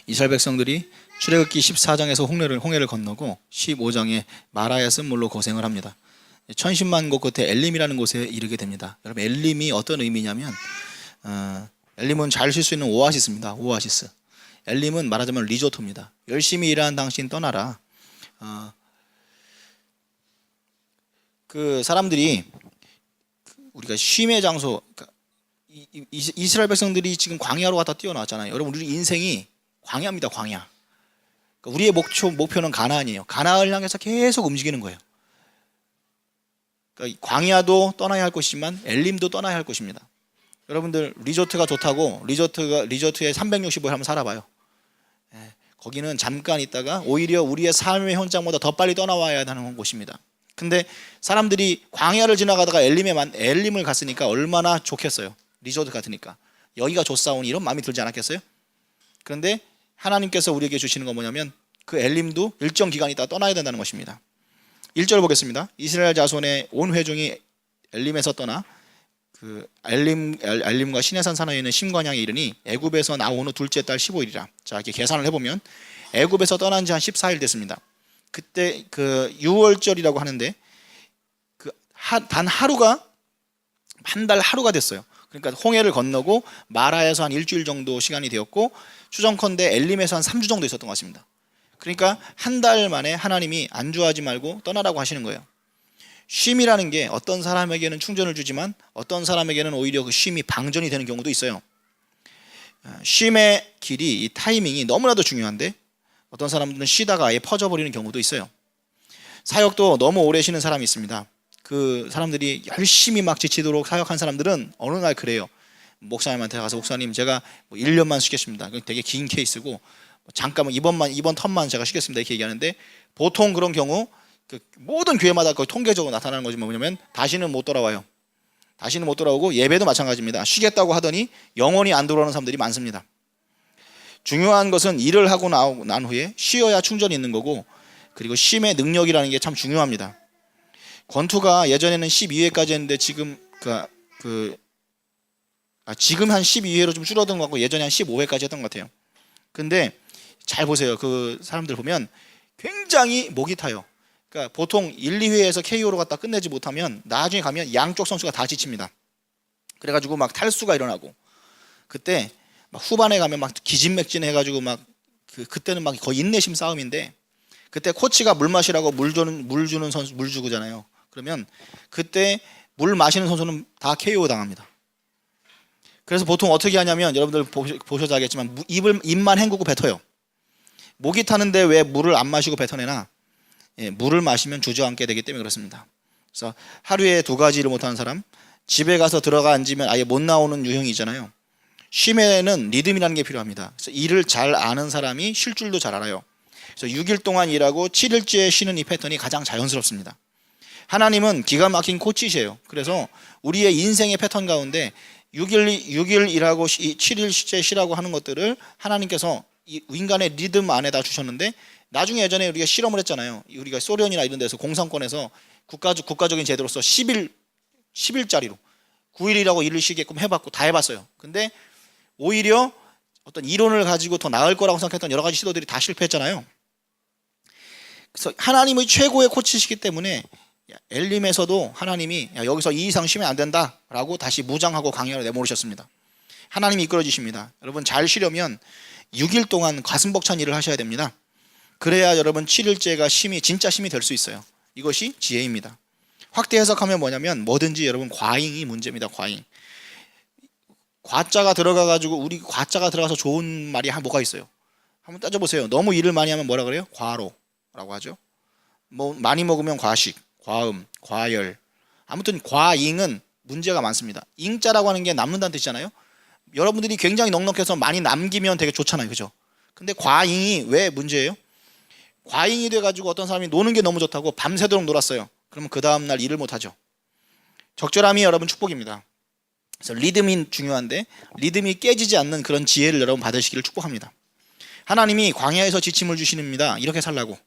이스라엘 백성들이 출애굽기 14장에서 홍해를 건너고 15장에 마라의 쓴물로 고생을 합니다. 천신만 곳 끝에 엘림이라는 곳에 이르게 됩니다. 여러분, 엘림이 어떤 의미냐면 엘림은 잘 쉴 수 있는 오아시스입니다. 오아시스. 엘림은 말하자면 리조트입니다. 열심히 일하는 당신 떠나라. 그 사람들이 우리가 쉼의 장소, 그러니까 이스라엘 백성들이 지금 광야로 갔다 뛰어나왔잖아요. 여러분, 우리 인생이 광야입니다. 광야. 그러니까 우리의 목표는 가나안이에요. 가나안을 향해서 계속 움직이는 거예요. 그러니까 광야도 떠나야 할 곳이지만 엘림도 떠나야 할 곳입니다. 여러분들, 리조트가 좋다고 리조트에 365일 한번 살아봐요. 거기는 잠깐 있다가 오히려 우리의 삶의 현장보다 더 빨리 떠나와야 하는 곳입니다. 근데 사람들이 광야를 지나가다가 엘림을 갔으니까 얼마나 좋겠어요. 리조트 같으니까. 여기가 좋사오니 이런 마음이 들지 않았겠어요? 그런데 하나님께서 우리에게 주시는 건 뭐냐면 그 엘림도 일정 기간 있다가 떠나야 된다는 것입니다. 1절 보겠습니다. 이스라엘 자손의 온 회중이 엘림에서 떠나 그 엘림과 시내산 사나이에 있는 심관향에 이르니 애굽에서 나온 후 둘째 달 15일이라. 자, 이렇게 계산을 해보면 애굽에서 떠난 지 한 14일 됐습니다. 그때 그 6월절이라고 하는데 단 하루가 한 달 하루가 됐어요. 그러니까 홍해를 건너고 마라에서 한 일주일 정도 시간이 되었고 추정컨대 엘림에서 한 3주 정도 있었던 것 같습니다. 그러니까 한 달 만에 하나님이 안주하지 말고 떠나라고 하시는 거예요. 쉼이라는 게 어떤 사람에게는 충전을 주지만 어떤 사람에게는 오히려 그 쉼이 방전이 되는 경우도 있어요. 쉼의 길이, 이 타이밍이 너무나도 중요한데 어떤 사람들은 쉬다가 아예 퍼져버리는 경우도 있어요. 사역도 너무 오래 쉬는 사람이 있습니다. 그 사람들이 열심히 막 지치도록 사역한 사람들은 어느 날 그래요. 목사님한테 가서 목사님 제가 1년만 쉬겠습니다. 되게 긴 케이스고 잠깐만 이번 턴만 제가 쉬겠습니다 이렇게 얘기하는데 보통 그런 경우 그 모든 교회마다 거의 통계적으로 나타나는 거지 뭐냐면 다시는 못 돌아와요. 다시는 못 돌아오고 예배도 마찬가지입니다. 쉬겠다고 하더니 영원히 안 돌아오는 사람들이 많습니다. 중요한 것은 일을 하고 난 후에 쉬어야 충전이 있는 거고 그리고 쉼의 능력이라는 게 참 중요합니다. 권투가 예전에는 12회까지 했는데 지금 지금 한 12회로 좀 줄어든 것 같고 예전에 한 15회까지 했던 것 같아요. 근데 잘 보세요. 그 사람들 보면 굉장히 목이 타요. 그러니까 보통 1, 2회에서 KO로 갖다 끝내지 못하면 나중에 가면 양쪽 선수가 다 지칩니다. 그래가지고 막 탈수가 일어나고 그때 막 후반에 가면 막 기진맥진 해가지고 막 그때는 막 거의 인내심 싸움인데 그때 코치가 물 마시라고 물 주는 선수 물 주고잖아요. 그러면 그때 물 마시는 선수는 다 KO 당합니다. 그래서 보통 어떻게 하냐면 여러분들 보셔도 알겠지만 입만 헹구고 뱉어요. 목이 타는데 왜 물을 안 마시고 뱉어내나? 물을 마시면 주저앉게 되기 때문에 그렇습니다. 그래서 하루에 2가지를 못하는 사람, 집에 가서 들어가 앉으면 아예 못 나오는 유형이잖아요. 쉼에는 리듬이라는 게 필요합니다. 그래서 일을 잘 아는 사람이 쉴 줄도 잘 알아요. 그래서 6일 동안 일하고 7일째 쉬는 이 패턴이 가장 자연스럽습니다. 하나님은 기가 막힌 코치시에요. 그래서 우리의 인생의 패턴 가운데 6일 일하고 7일째 쉬라고 하는 것들을 하나님께서 이 인간의 리듬 안에다 주셨는데 나중에 예전에 우리가 실험을 했잖아요. 우리가 소련이나 이런 데서 공산권에서 국가적인 제도로서 10일짜리로 9일이라고 일을 쉬게끔 해봤고 다 해봤어요. 근데 오히려 어떤 이론을 가지고 더 나을 거라고 생각했던 여러 가지 시도들이 다 실패했잖아요. 그래서 하나님의 최고의 코치시기 때문에 엘림에서도 하나님이 여기서 이 이상 쉬면 안 된다라고 다시 무장하고 광야로 내모르셨습니다. 하나님이 이끌어 주십니다. 여러분 잘 쉬려면 6일 동안 가슴 벅찬 일을 하셔야 됩니다. 그래야 여러분 7일째가 진짜 쉼이 될 수 있어요. 이것이 지혜입니다. 확대 해석하면 뭐냐면 뭐든지 여러분 과잉이 문제입니다. 과잉. 과자가 들어가가지고 우리 과자가 들어가서 좋은 말이 뭐가 있어요? 한번 따져보세요. 너무 일을 많이 하면 뭐라 그래요? 과로라고 하죠. 뭐 많이 먹으면 과식, 과음, 과열. 아무튼 과잉은 문제가 많습니다. 잉자라고 하는 게 남는다는 뜻이잖아요. 여러분들이 굉장히 넉넉해서 많이 남기면 되게 좋잖아요. 그죠? 근데 과잉이 왜 문제예요? 과잉이 돼가지고 어떤 사람이 노는 게 너무 좋다고 밤새도록 놀았어요. 그러면 그 다음날 일을 못하죠. 적절함이 여러분 축복입니다. 그래서 리듬이 중요한데 리듬이 깨지지 않는 그런 지혜를 여러분 받으시기를 축복합니다. 하나님이 광야에서 지침을 주시는입니다. 이렇게 살라고.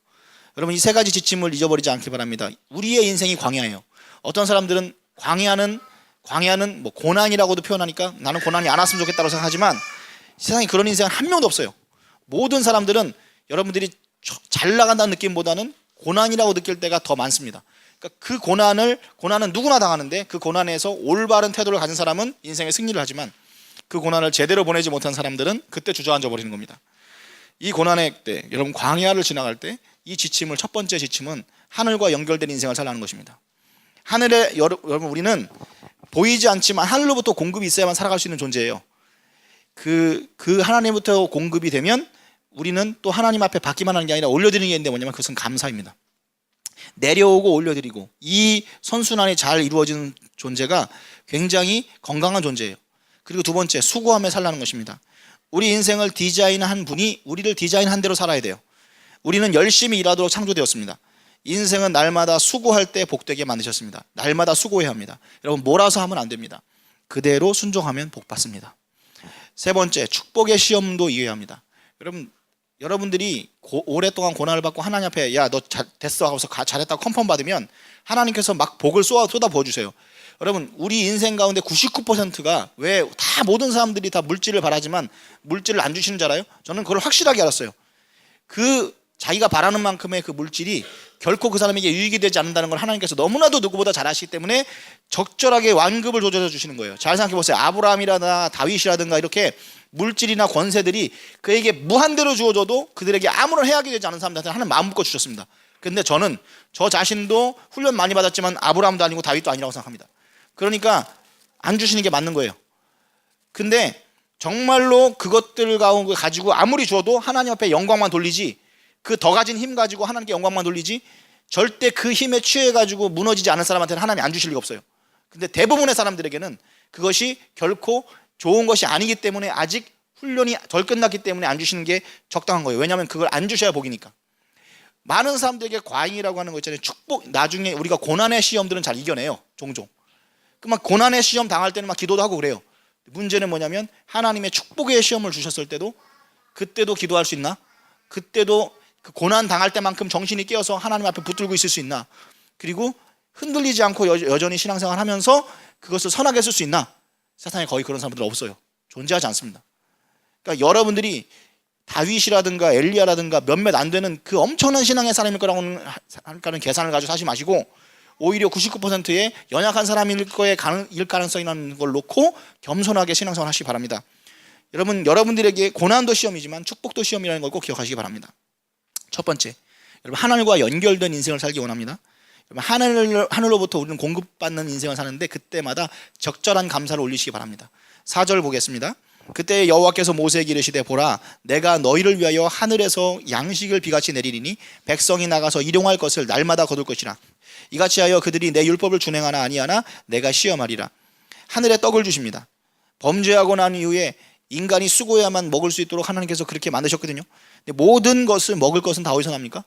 여러분 이 3가지 지침을 잊어버리지 않길 바랍니다. 우리의 인생이 광야예요. 어떤 사람들은 광야는 뭐 고난이라고도 표현하니까 나는 고난이 안 왔으면 좋겠다고 생각하지만 세상에 그런 인생은 한 명도 없어요. 모든 사람들은 여러분들이 잘 나간다는 느낌보다는 고난이라고 느낄 때가 더 많습니다. 그러니까 그 고난은 누구나 당하는데 그 고난에서 올바른 태도를 가진 사람은 인생에 승리를 하지만 그 고난을 제대로 보내지 못한 사람들은 그때 주저앉아 버리는 겁니다. 이 고난의 때, 여러분 광야를 지나갈 때 이 지침을, 첫 번째 지침은 하늘과 연결된 인생을 살라는 것입니다. 하늘에, 여러분 우리는 보이지 않지만 하늘로부터 공급이 있어야만 살아갈 수 있는 존재예요. 그 하나님부터 공급이 되면 우리는 또 하나님 앞에 받기만 하는 게 아니라 올려드리는 게 있는데 뭐냐면 그것은 감사입니다. 내려오고 올려드리고 이 선순환이 잘 이루어지는 존재가 굉장히 건강한 존재예요. 그리고 두 번째, 수고하며 살라는 것입니다. 우리 인생을 디자인한 분이 우리를 디자인한 대로 살아야 돼요. 우리는 열심히 일하도록 창조되었습니다. 인생은 날마다 수고할 때 복되게 만드셨습니다. 날마다 수고해야 합니다. 여러분 몰아서 하면 안 됩니다. 그대로 순종하면 복 받습니다. 세 번째, 축복의 시험도 이해합니다. 여러분들이 오랫동안 고난을 받고 하나님 앞에 야 너 됐어 하고서 잘했다고 컨펌 받으면 하나님께서 막 복을 쏟아 부어주세요. 여러분 우리 인생 가운데 99%가 왜 다 모든 사람들이 다 물질을 바라지만 물질을 안 주시는 줄 알아요? 저는 그걸 확실하게 알았어요. 그 자기가 바라는 만큼의 그 물질이 결코 그 사람에게 유익이 되지 않는다는 걸 하나님께서 너무나도 누구보다 잘 아시기 때문에 적절하게 완급을 조절해 주시는 거예요. 잘 생각해 보세요. 아브라함이라든가 다윗이라든가 이렇게 물질이나 권세들이 그에게 무한대로 주어져도 그들에게 아무런 해악이 되지 않은 사람들한테 하나님 마음 묶어 주셨습니다. 근데 저는 저 자신도 훈련 많이 받았지만 아브라함도 아니고 다윗도 아니라고 생각합니다. 그러니까 안 주시는 게 맞는 거예요. 근데 정말로 그것들을 가지고 아무리 줘도 하나님 앞에 영광만 돌리지, 그 더 가진 힘 가지고 하나님께 영광만 돌리지 절대 그 힘에 취해가지고 무너지지 않은 사람한테는 하나님이 안 주실 리가 없어요. 근데 대부분의 사람들에게는 그것이 결코 좋은 것이 아니기 때문에 아직 훈련이 덜 끝났기 때문에 안 주시는 게 적당한 거예요. 왜냐하면 그걸 안 주셔야 복이니까. 많은 사람들에게 과잉이라고 하는 거 있잖아요. 축복, 나중에 우리가 고난의 시험들은 잘 이겨내요. 종종. 그 막 고난의 시험 당할 때는 막 기도도 하고 그래요. 문제는 뭐냐면 하나님의 축복의 시험을 주셨을 때도 그때도 기도할 수 있나? 그때도 그 고난 당할 때만큼 정신이 깨어서 하나님 앞에 붙들고 있을 수 있나? 그리고 흔들리지 않고 여전히 신앙생활 하면서 그것을 선하게 쓸 수 있나? 세상에 거의 그런 사람들 없어요. 존재하지 않습니다. 그러니까 여러분들이 다윗이라든가 엘리야라든가 몇몇 안 되는 그 엄청난 신앙의 사람일 거라고는 계산을 가지고 사지 마시고 오히려 99%의 연약한 사람일 거에 일 가능성이 있는 걸 놓고 겸손하게 신앙생활 하시기 바랍니다. 여러분들에게 고난도 시험이지만 축복도 시험이라는 걸 꼭 기억하시기 바랍니다. 첫 번째, 여러분 하늘과 연결된 인생을 살기 원합니다. 하늘로부터 우리는 공급받는 인생을 사는데 그때마다 적절한 감사를 올리시기 바랍니다. 4절 보겠습니다. 그때 여호와께서 모세에게 이르시되 보라 내가 너희를 위하여 하늘에서 양식을 비같이 내리리니 백성이 나가서 일용할 것을 날마다 거둘 것이라. 이같이 하여 그들이 내 율법을 준행하나 아니하나 내가 시험하리라. 하늘에 떡을 주십니다. 범죄하고 난 이후에 인간이 수고해야만 먹을 수 있도록 하나님께서 그렇게 만드셨거든요. 근데 모든 것을 먹을 것은 다 어디서 납니까?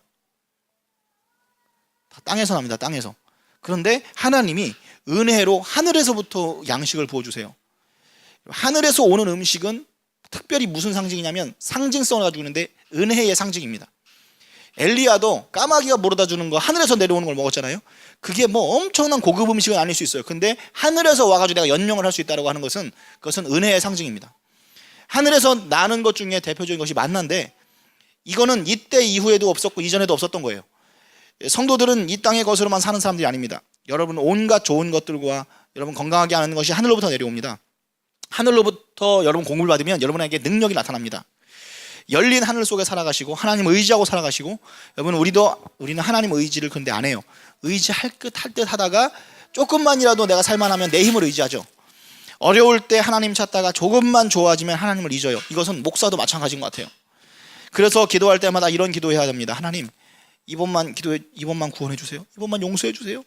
다 땅에서 납니다. 땅에서. 그런데 하나님이 은혜로 하늘에서부터 양식을 부어주세요. 하늘에서 오는 음식은 특별히 무슨 상징이냐면 상징성을 가지고 있는데 은혜의 상징입니다. 엘리야도 까마귀가 물어다 주는 거 하늘에서 내려오는 걸 먹었잖아요. 그게 뭐 엄청난 고급 음식은 아닐 수 있어요. 근데 하늘에서 와가지고 내가 연명을 할 수 있다고 하는 것은 그것은 은혜의 상징입니다. 하늘에서 나는 것 중에 대표적인 것이 만나인데 이거는 이때 이후에도 없었고 이전에도 없었던 거예요. 성도들은 이 땅의 것으로만 사는 사람들이 아닙니다. 여러분 온갖 좋은 것들과 여러분 건강하게 하는 것이 하늘로부터 내려옵니다. 하늘로부터 여러분 공급을 받으면 여러분에게 능력이 나타납니다. 열린 하늘 속에 살아가시고 하나님 의지하고 살아가시고 여러분 우리는 하나님 의지를 근데 안 해요. 의지할 듯 하다가 조금만이라도 내가 살만하면 내 힘을 의지하죠. 어려울 때 하나님 찾다가 조금만 좋아지면 하나님을 잊어요. 이것은 목사도 마찬가지인 것 같아요. 그래서 기도할 때마다 이런 기도해야 됩니다. 하나님 이번만 구원해 주세요. 이번만 용서해 주세요.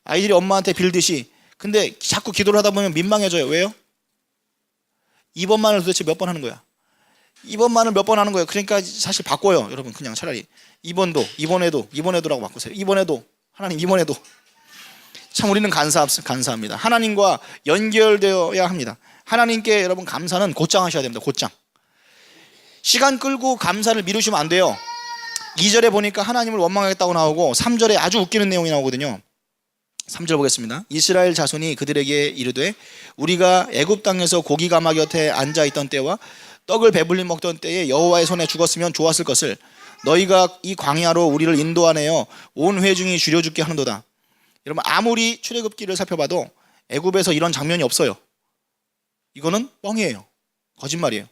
아이들이 엄마한테 빌듯이. 근데 자꾸 기도를 하다 보면 민망해져요. 왜요? 이번만을 도대체 몇 번 하는 거야? 이번만을 몇 번 하는 거예요. 그러니까 사실 바꿔요. 여러분 그냥 차라리 이번에도라고 바꾸세요. 이번에도 하나님 이번에도. 참 우리는 감사합니다. 하나님과 연결되어야 합니다. 하나님께 여러분 감사는 곧장 하셔야 됩니다. 곧장. 시간 끌고 감사를 미루시면 안 돼요. 2절에 보니까 하나님을 원망하겠다고 나오고 3절에 아주 웃기는 내용이 나오거든요. 3절 보겠습니다. 이스라엘 자손이 그들에게 이르되 우리가 애굽 땅에서 고기 가마 곁에 앉아 있던 때와 떡을 배불리 먹던 때에 여호와의 손에 죽었으면 좋았을 것을 너희가 이 광야로 우리를 인도하내어 온 회중이 줄여 죽게 하는도다. 여러분, 아무리 출애굽기를 살펴봐도 애굽에서 이런 장면이 없어요. 이거는 뻥이에요. 거짓말이에요.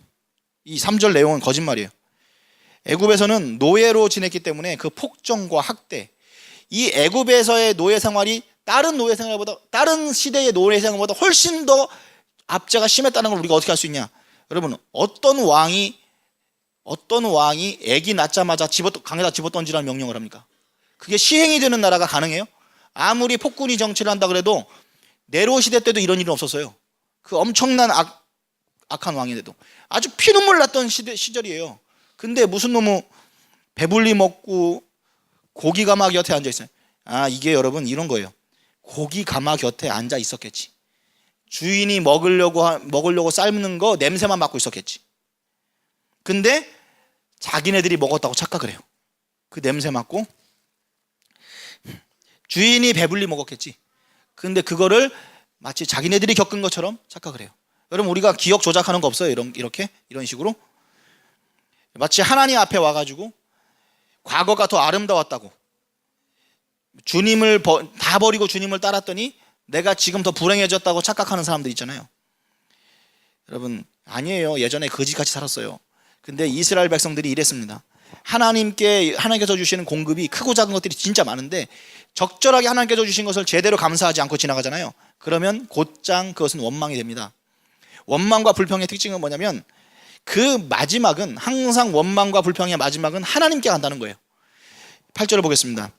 이 3절 내용은 거짓말이에요. 애굽에서는 노예로 지냈기 때문에 그 폭정과 학대, 이 애굽에서의 노예 생활이 다른 노예 생활보다, 다른 시대의 노예 생활보다 훨씬 더 압제가 심했다는 걸 우리가 어떻게 할 수 있냐? 여러분, 어떤 왕이 아기 낳자마자 강에다 집어던지라는 명령을 합니까? 그게 시행이 되는 나라가 가능해요? 아무리 폭군이 정치를 한다 그래도 네로 시대 때도 이런 일은 없었어요. 그 엄청난 악한 왕인데도 아주 피눈물 났던 시절이에요. 근데 무슨 놈의 배불리 먹고 고기 가마 곁에 앉아 있어요. 이게 여러분 이런 거예요. 고기 가마 곁에 앉아 있었겠지. 주인이 먹으려고 삶는 거 냄새만 맡고 있었겠지. 근데 자기네들이 먹었다고 착각을 해요. 그 냄새 맡고 주인이 배불리 먹었겠지. 근데 그거를 마치 자기네들이 겪은 것처럼 착각을 해요. 여러분, 우리가 기억 조작하는 거 없어요? 이런 식으로 마치 하나님 앞에 와가지고 과거가 더 아름다웠다고, 주님을 다 버리고 주님을 따랐더니 내가 지금 더 불행해졌다고 착각하는 사람들 있잖아요. 여러분, 아니에요. 예전에 거지같이 살았어요. 근데 이스라엘 백성들이 이랬습니다. 하나님께서 주시는 공급이 크고 작은 것들이 진짜 많은데 적절하게 하나님께서 주신 것을 제대로 감사하지 않고 지나가잖아요. 그러면 곧장 그것은 원망이 됩니다. 원망과 불평의 특징은 뭐냐면 그 마지막은, 항상 원망과 불평의 마지막은 하나님께 간다는 거예요. 8절을 보겠습니다.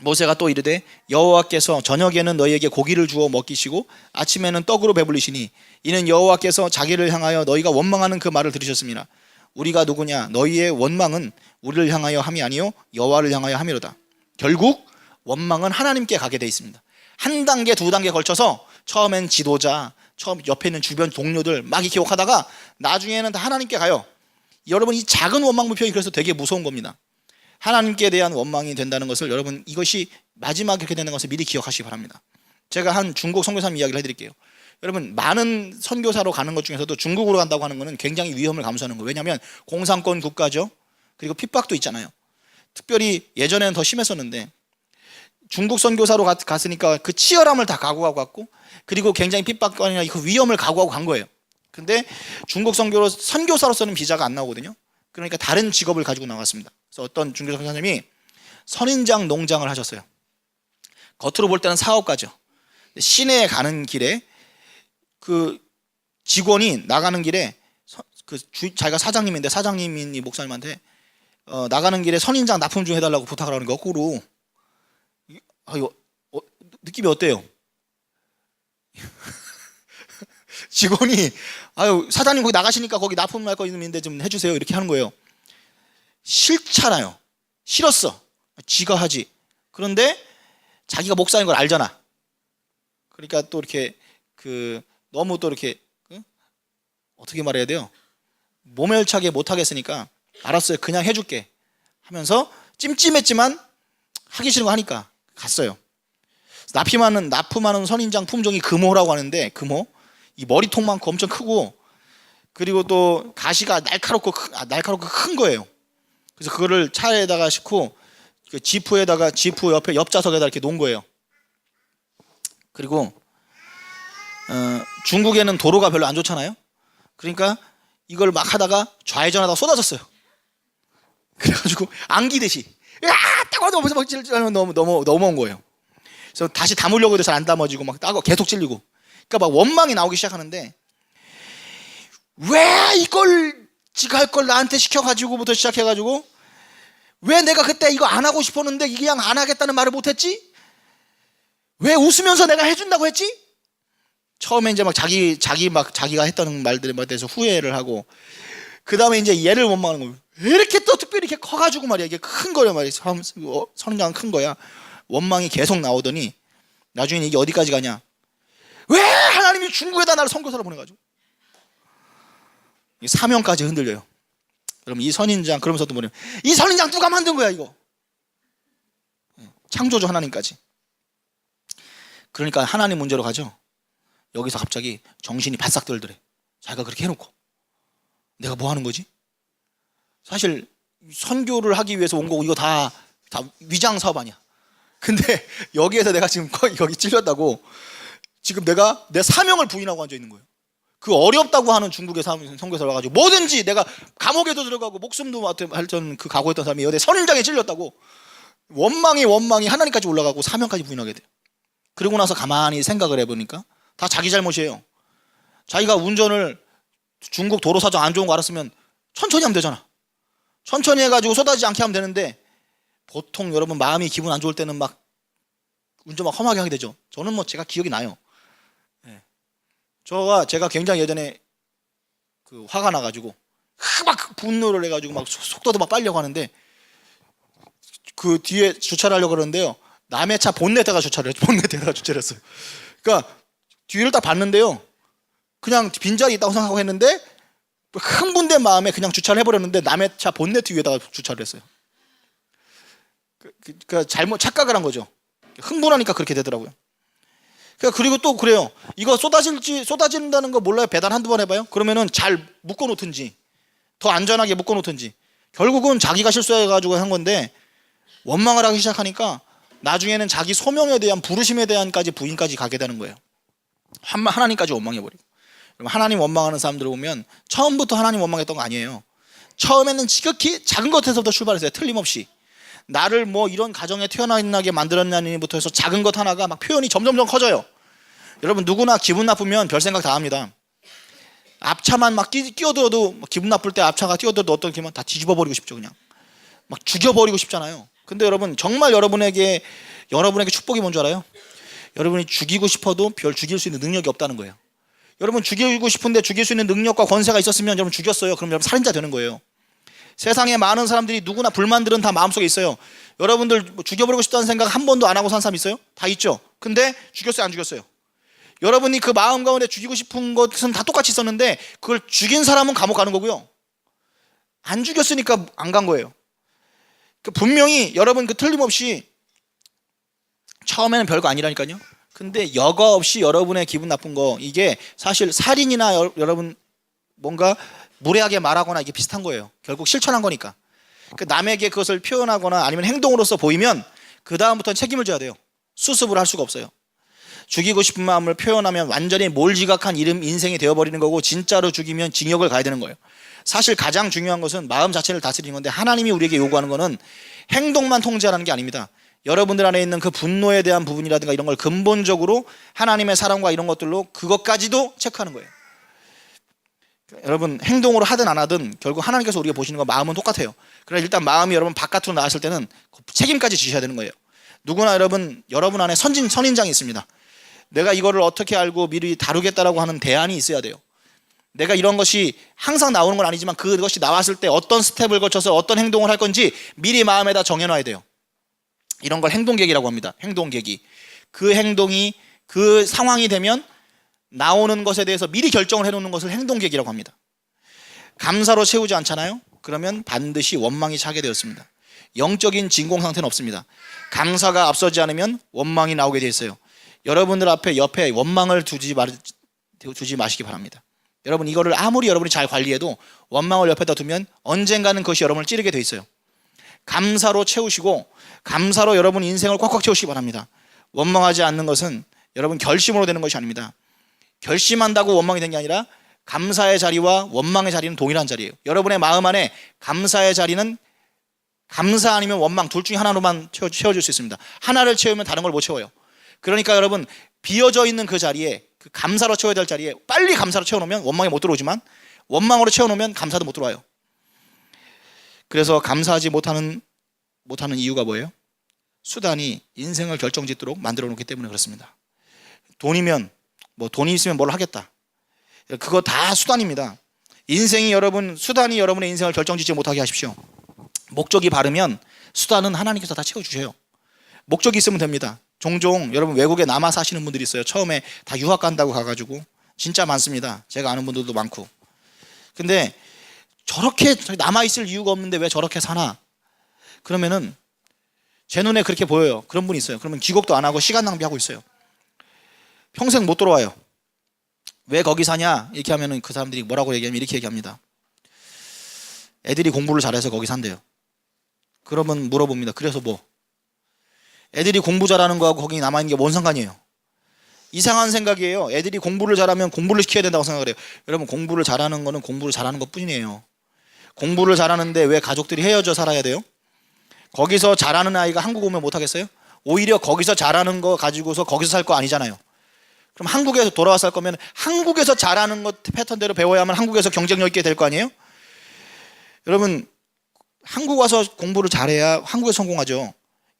모세가 또 이르되 여호와께서 저녁에는 너희에게 고기를 주어 먹이시고 아침에는 떡으로 배불리시니 이는 여호와께서 자기를 향하여 너희가 원망하는 그 말을 들으셨습니다. 우리가 누구냐? 너희의 원망은 우리를 향하여 함이 아니요 여호와를 향하여 함이로다. 결국 원망은 하나님께 가게 돼 있습니다. 한 단계 두 단계 걸쳐서 처음엔 지도자, 처음 옆에 있는 주변 동료들 막 이렇게 욕하다가 나중에는 다 하나님께 가요. 여러분, 이 작은 원망 불평이 그래서 되게 무서운 겁니다. 하나님께 대한 원망이 된다는 것을, 여러분, 이것이 마지막에 그렇게 되는 것을 미리 기억하시기 바랍니다. 제가 한 중국 선교사님 이야기를 해드릴게요. 여러분, 많은 선교사로 가는 것 중에서도 중국으로 간다고 하는 것은 굉장히 위험을 감수하는 거예요. 왜냐하면 공산권 국가죠. 그리고 핍박도 있잖아요. 특별히 예전에는 더 심했었는데 중국 선교사로 갔으니까 그 치열함을 다 각오하고 갔고, 그리고 굉장히 핍박권이나 그 위험을 각오하고 간 거예요. 근데 중국 선교사로서는 비자가 안 나오거든요. 그러니까 다른 직업을 가지고 나왔습니다. 그래서 어떤 중교 선교사님이 선인장 농장을 하셨어요. 겉으로 볼 때는 사업가죠. 시내에 가는 길에 그 직원이 나가는 길에 자기가 사장님인데 사장님인 이 목사님한테 나가는 길에 선인장 납품 좀 해달라고 부탁을 하는 거 거꾸로. 이거 느낌이 어때요? 직원이 사장님 거기 나가시니까 거기 납품할 거 있는데 좀 해주세요 이렇게 하는 거예요. 싫잖아요. 싫었어. 지가 하지. 그런데 자기가 목사인 걸 알잖아. 그러니까 또 이렇게 너무 또 이렇게 어떻게 말해야 돼요? 모멸차게 못 하겠으니까 알았어요. 그냥 해줄게 하면서 찜찜했지만 하기 싫은 거 하니까 갔어요. 납품하는 선인장 품종이 금호라고 하는데, 금호, 이 머리통 많고 엄청 크고, 그리고 또 가시가 날카롭고 큰 거예요. 그래서 그거를 차에다가 싣고 그 지프 옆에 옆좌석에다 이렇게 놓은 거예요. 그리고 중국에는 도로가 별로 안 좋잖아요. 그러니까 이걸 막 하다가 좌회전하다가 쏟아졌어요. 그래가지고 안기듯이 따가워 넘어온 거예요. 그래서 다시 담으려고 해도 잘 안 담아지고 막 따가워 계속 찔리고. 그러니까 막 원망이 나오기 시작하는데, 왜 이걸 지가 할 걸 나한테 시켜가지고부터 시작해가지고, 왜 내가 그때 이거 안 하고 싶었는데 그냥 안 하겠다는 말을 못했지? 왜 웃으면서 내가 해준다고 했지? 처음에 이제 막 자기가 했던 말들에 대해서 후회를 하고, 그 다음에 이제 얘를 원망하는 거예요. 왜 이렇게 또 특별히 이렇게 커가지고 말이야. 이게 큰 거야 말이야. 선인장은 큰 거야. 원망이 계속 나오더니 나중에 이게 어디까지 가냐? 왜 하나님이 중국에다 나를 선교사로 보내가지고 사명까지 흔들려요. 그럼 이 선인장, 그러면서도 뭐냐면 이 선인장 누가 만든 거야 이거? 창조주 하나님까지. 그러니까 하나님 문제로 가죠. 여기서 갑자기 정신이 바싹 들더래. 자기가 그렇게 해놓고 내가 뭐 하는 거지? 사실 선교를 하기 위해서 온 거고 이거 다 위장 사업 아니야. 근데 여기에서 내가 지금 여기 찔렸다고 지금 내가 내 사명을 부인하고 앉아 있는 거예요. 그 어렵다고 하는 중국의 선교사를 와가지고 뭐든지 내가 감옥에도 들어가고 목숨도 할던 그 각오했던 사람이 여대 선인장에 찔렸다고 원망이 하나님까지 올라가고 사명까지 부인하게 돼요. 그러고 나서 가만히 생각을 해보니까 다 자기 잘못이에요. 자기가 운전을 중국 도로 사정 안 좋은 거 알았으면 천천히 하면 되잖아. 천천히 해가지고 쏟아지지 않게 하면 되는데 보통 여러분 마음이 기분 안 좋을 때는 막 운전 막 험하게 하게 되죠. 저는 뭐 제가 기억이 나요. 네. 제가 굉장히 예전에 그 화가 나가지고 막 분노를 해가지고 막 속도도 막 빨려고 하는데 그 뒤에 주차를 하려고 그러는데요. 남의 차 본네트에다가 주차를 했어요. 그러니까 뒤를 딱 봤는데요. 그냥 빈자리 있다고 생각하고 했는데 흥분된 마음에 그냥 주차를 해버렸는데 남의 차 본네트 위에다가 주차를 했어요. 그러니까 착각을 한 거죠. 흥분하니까 그렇게 되더라고요. 그리고 또 그래요. 이거 쏟아진다는 거 몰라요? 배달 한두 번 해봐요? 그러면은 잘 묶어놓든지 더 안전하게 묶어놓든지 결국은 자기가 실수해가지고 한 건데 원망을 하기 시작하니까 나중에는 자기 소명에 대한 부르심에 대한까지 부인까지 가게 되는 거예요. 하나님까지 원망해버리고. 하나님 원망하는 사람들을 보면 처음부터 하나님 원망했던 거 아니에요. 처음에는 지극히 작은 것에서부터 출발했어요. 틀림없이. 나를 뭐 이런 가정에 태어나게 만들었냐니부터 해서 작은 것 하나가 막 표현이 점점점 커져요. 여러분 누구나 기분 나쁘면 별 생각 다 합니다. 앞차만 막 끼어들어도 기분 나쁠 때 앞차가 뛰어들어도 어떤 기분 다 뒤집어 버리고 싶죠. 그냥 막 죽여버리고 싶잖아요. 근데 여러분 정말 여러분에게 축복이 뭔 줄 알아요? 여러분이 죽이고 싶어도 별 죽일 수 있는 능력이 없다는 거예요. 여러분 죽이고 싶은데 죽일 수 있는 능력과 권세가 있었으면 여러분 죽였어요. 그럼 여러분 살인자 되는 거예요. 세상에 많은 사람들이 누구나 불만들은 다 마음속에 있어요. 여러분들 죽여버리고 싶다는 생각 한 번도 안 하고 산 사람 있어요? 다 있죠. 근데 죽였어요, 안 죽였어요? 여러분이 그 마음 가운데 죽이고 싶은 것은 다 똑같이 있었는데 그걸 죽인 사람은 감옥 가는 거고요. 안 죽였으니까 안 간 거예요. 분명히 여러분 틀림없이 처음에는 별거 아니라니까요. 근데 여과 없이 여러분의 기분 나쁜 거 이게 사실 살인이나 여러분 뭔가 무례하게 말하거나 이게 비슷한 거예요. 결국 실천한 거니까. 남에게 그것을 표현하거나 아니면 행동으로서 보이면 그 다음부터는 책임을 져야 돼요. 수습을 할 수가 없어요. 죽이고 싶은 마음을 표현하면 완전히 몰지각한 인생이 되어버리는 거고 진짜로 죽이면 징역을 가야 되는 거예요. 사실 가장 중요한 것은 마음 자체를 다스리는 건데 하나님이 우리에게 요구하는 거는 행동만 통제하라는 게 아닙니다. 여러분들 안에 있는 그 분노에 대한 부분이라든가 이런 걸 근본적으로 하나님의 사랑과 이런 것들로 그것까지도 체크하는 거예요. 여러분 행동으로 하든 안 하든 결국 하나님께서 우리가 보시는 거 마음은 똑같아요. 그래서 일단 마음이 여러분 바깥으로 나왔을 때는 책임까지 지셔야 되는 거예요. 누구나 여러분 안에 선인장이 있습니다. 내가 이거를 어떻게 알고 미리 다루겠다라고 하는 대안이 있어야 돼요. 내가 이런 것이 항상 나오는 건 아니지만 그것이 나왔을 때 어떤 스텝을 거쳐서 어떤 행동을 할 건지 미리 마음에다 정해놔야 돼요. 이런 걸 행동계획이라고 합니다. 행동계획이. 그 행동이 그 상황이 되면 나오는 것에 대해서 미리 결정을 해놓는 것을 행동계획이라고 합니다. 감사로 채우지 않잖아요? 그러면 반드시 원망이 차게 되었습니다. 영적인 진공 상태는 없습니다. 감사가 앞서지 않으면 원망이 나오게 되어 있어요. 여러분들 옆에 원망을 두지 마시기 바랍니다. 여러분 이거를 아무리 여러분이 잘 관리해도 원망을 옆에다 두면 언젠가는 그것이 여러분을 찌르게 돼 있어요. 감사로 채우시고 감사로 여러분 인생을 꽉꽉 채우시기 바랍니다. 원망하지 않는 것은 여러분 결심으로 되는 것이 아닙니다. 결심한다고 원망이 된 게 아니라 감사의 자리와 원망의 자리는 동일한 자리예요. 여러분의 마음 안에 감사의 자리는 감사 아니면 원망 둘 중에 하나로만 채워줄 수 있습니다. 하나를 채우면 다른 걸 못 채워요. 그러니까 여러분 비어져 있는 그 자리에 그 감사로 채워야 될 자리에 빨리 감사로 채워놓으면 원망이 못 들어오지만 원망으로 채워놓으면 감사도 못 들어와요. 그래서 감사하지 못하는 이유가 뭐예요? 수단이 인생을 결정짓도록 만들어 놓기 때문에 그렇습니다. 돈이 있으면 뭘 하겠다. 그거 다 수단입니다. 수단이 여러분의 인생을 결정짓지 못하게 하십시오. 목적이 바르면 수단은 하나님께서 다 채워주셔요. 목적이 있으면 됩니다. 종종 여러분 외국에 남아 사시는 분들이 있어요. 처음에 다 유학 간다고 가가지고 진짜 많습니다. 제가 아는 분들도 많고. 근데 저렇게 남아있을 이유가 없는데 왜 저렇게 사나? 그러면은 제 눈에 그렇게 보여요. 그런 분이 있어요. 그러면 귀국도 안 하고 시간 낭비하고 있어요. 평생 못 돌아와요. 왜 거기 사냐? 이렇게 하면은 그 사람들이 뭐라고 얘기하면 이렇게 얘기합니다. 애들이 공부를 잘해서 거기 산대요. 그러면 물어봅니다. 그래서 뭐? 애들이 공부 잘하는 거하고 거기 남아있는 게 뭔 상관이에요? 이상한 생각이에요. 애들이 공부를 잘하면 공부를 시켜야 된다고 생각을 해요. 여러분, 공부를 잘하는 거는 공부를 잘하는 것 뿐이에요. 공부를 잘하는데 왜 가족들이 헤어져 살아야 돼요? 거기서 잘하는 아이가 한국 오면 못하겠어요? 오히려 거기서 잘하는 거 가지고서 거기서 살 거 아니잖아요. 그럼 한국에서 돌아와서 할 거면 한국에서 잘하는 것 패턴대로 배워야만 한국에서 경쟁력 있게 될 거 아니에요? 여러분, 한국 와서 공부를 잘해야 한국에서 성공하죠.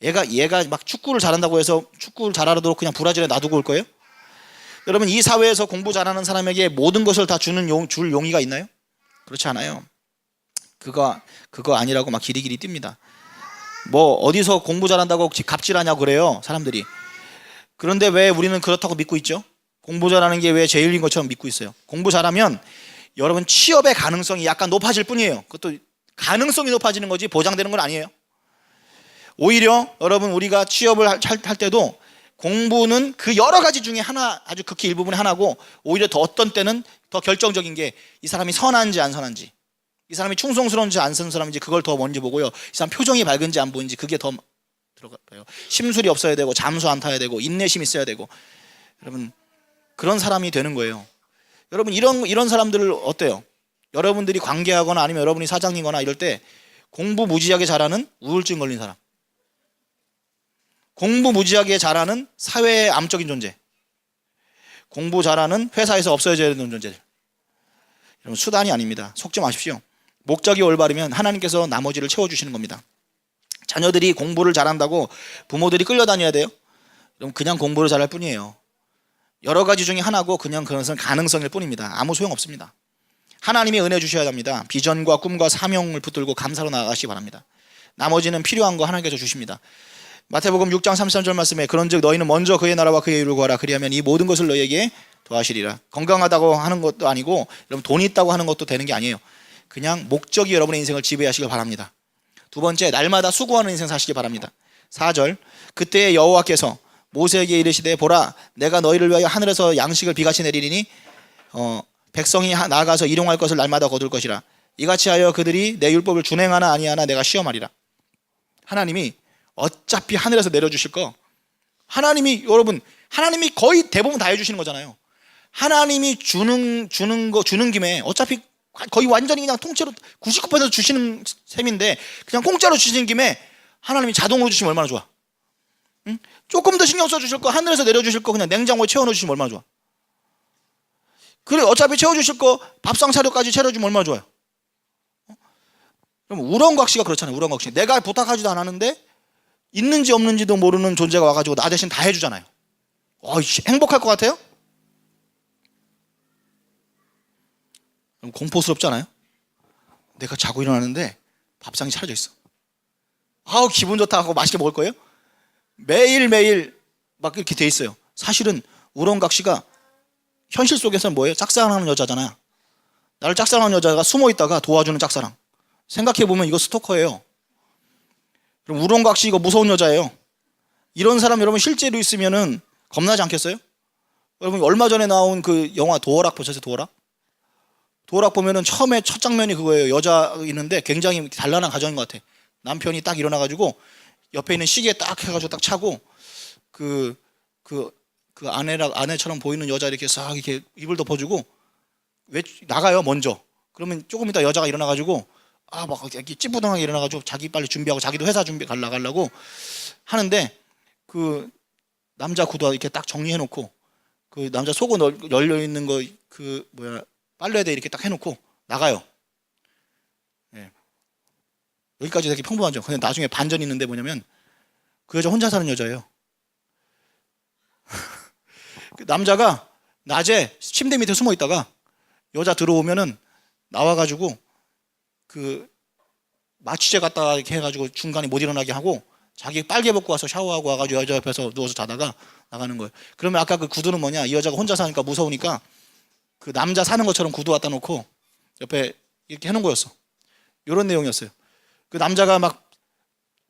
얘가 막 축구를 잘한다고 해서 축구를 잘하도록 그냥 브라질에 놔두고 올 거예요? 여러분, 이 사회에서 공부 잘하는 사람에게 모든 것을 다 줄 용의가 있나요? 그렇지 않아요. 그거 아니라고 막 기리기리 뜁니다. 뭐 어디서 공부 잘한다고 갑질하냐고 그래요, 사람들이. 그런데 왜 우리는 그렇다고 믿고 있죠? 공부 잘하는 게 왜 제일인 것처럼 믿고 있어요? 공부 잘하면 여러분 취업의 가능성이 약간 높아질 뿐이에요. 그것도 가능성이 높아지는 거지 보장되는 건 아니에요. 오히려 여러분, 우리가 취업을 할 때도 공부는 그 여러 가지 중에 하나, 아주 극히 일부분의 하나고, 오히려 더 어떤 때는 더 결정적인 게 이 사람이 선한지 안 선한지, 이 사람이 충성스러운지 안 성스러운지 그걸 더 먼저 보고요. 이 사람 표정이 밝은지 안 보이는지 그게 더 들어가요. 심술이 없어야 되고 잠수 안 타야 되고 인내심 있어야 되고. 여러분, 그런 사람이 되는 거예요. 여러분, 이런 사람들을 어때요? 여러분들이 관계하거나 아니면 여러분이 사장이거나 이럴 때 공부 무지하게 잘하는 우울증 걸린 사람, 공부 무지하게 잘하는 사회의 암적인 존재, 공부 잘하는 회사에서 없어져야 되는 존재들. 여러분, 수단이 아닙니다. 속지 마십시오. 목적이 올바르면 하나님께서 나머지를 채워주시는 겁니다. 자녀들이 공부를 잘한다고 부모들이 끌려다녀야 돼요? 그럼 그냥 공부를 잘할 뿐이에요. 여러 가지 중에 하나고 그냥 그것은 가능성일 뿐입니다. 아무 소용없습니다. 하나님이 은혜 주셔야 합니다. 비전과 꿈과 사명을 붙들고 감사로 나아가시기 바랍니다. 나머지는 필요한 거 하나님께서 주십니다. 마태복음 6장 33절 말씀에 그런즉 너희는 먼저 그의 나라와 그의 의를 구하라. 그리하면 이 모든 것을 너희에게 더하시리라. 건강하다고 하는 것도 아니고 여러분 돈이 있다고 하는 것도 되는 게 아니에요. 그냥 목적이 여러분의 인생을 지배하시길 바랍니다. 두 번째, 날마다 수고하는 인생 사시기 바랍니다. 4절, 그때 여호와께서 모세에게 이르시되 보라, 내가 너희를 위하여 하늘에서 양식을 비같이 내리리니 백성이 나아가서 일용할 것을 날마다 거둘 것이라. 이같이 하여 그들이 내 율법을 준행하나 아니하나 내가 시험하리라. 하나님이 어차피 하늘에서 내려주실 거, 여러분, 하나님이 거의 대부분 다 해주시는 거잖아요. 하나님이 주는 김에 어차피 거의 완전히 그냥 통째로 99% 주시는 셈인데 그냥 공짜로 주시는 김에 하나님이 자동으로 주시면 얼마나 좋아. 응? 조금 더 신경 써주실 거, 하늘에서 내려주실 거 그냥 냉장고에 채워넣어주시면 얼마나 좋아. 그래, 어차피 채워주실 거 밥상 사료까지 차려주면 얼마나 좋아요. 그럼 우렁각시가 그렇잖아요. 우렁각시, 내가 부탁하지도 않았는데 있는지 없는지도 모르는 존재가 와가지고 나 대신 다 해주잖아요. 행복할 것 같아요? 공포스럽잖아요. 내가 자고 일어나는데 밥상이 차려져 있어. 기분 좋다 하고 맛있게 먹을 거예요? 매일매일 막 이렇게 돼 있어요. 사실은 우렁각시가 현실 속에서는 뭐예요? 짝사랑하는 여자잖아요. 나를 짝사랑하는 여자가 숨어 있다가 도와주는 짝사랑. 생각해보면 이거 스토커예요. 그럼 우렁각시 이거 무서운 여자예요. 이런 사람 여러분 실제로 있으면은 겁나지 않겠어요? 여러분, 얼마 전에 나온 그 영화 도어락 보셨어요? 도어락 보면은 처음에 첫 장면이 그거예요. 여자 있는데 굉장히 단란한 가정인 것 같아. 남편이 딱 일어나가지고 옆에 있는 시계 딱 해가지고 딱 차고 그 아내처럼 보이는 여자 이렇게 싹 이렇게 이불 덮어주고 왜 나가요 먼저. 그러면 조금 이따 여자가 일어나가지고 막 이렇게 찌뿌둥하게 일어나가지고 자기 빨리 준비하고 자기도 회사 나가려고 하는데 그 남자 구두 이렇게 딱 정리해놓고 그 남자 속옷 열려 있는 거 빨래대 이렇게 딱 해놓고 나가요. 네. 여기까지 되게 평범하죠. 근데 나중에 반전이 있는데 뭐냐면 그 여자 혼자 사는 여자예요. 그 남자가 낮에 침대 밑에 숨어 있다가 여자 들어오면은 나와가지고 그 마취제 갖다 이렇게 해가지고 중간에 못 일어나게 하고 자기 빨개 벗고 와서 샤워하고 와가지고 여자 옆에서 누워서 자다가 나가는 거예요. 그러면 아까 그 구두는 뭐냐? 이 여자가 혼자 사니까 무서우니까 그 남자 사는 것처럼 구두 갖다 놓고 옆에 이렇게 해놓은 거였어. 이런 내용이었어요. 그 남자가 막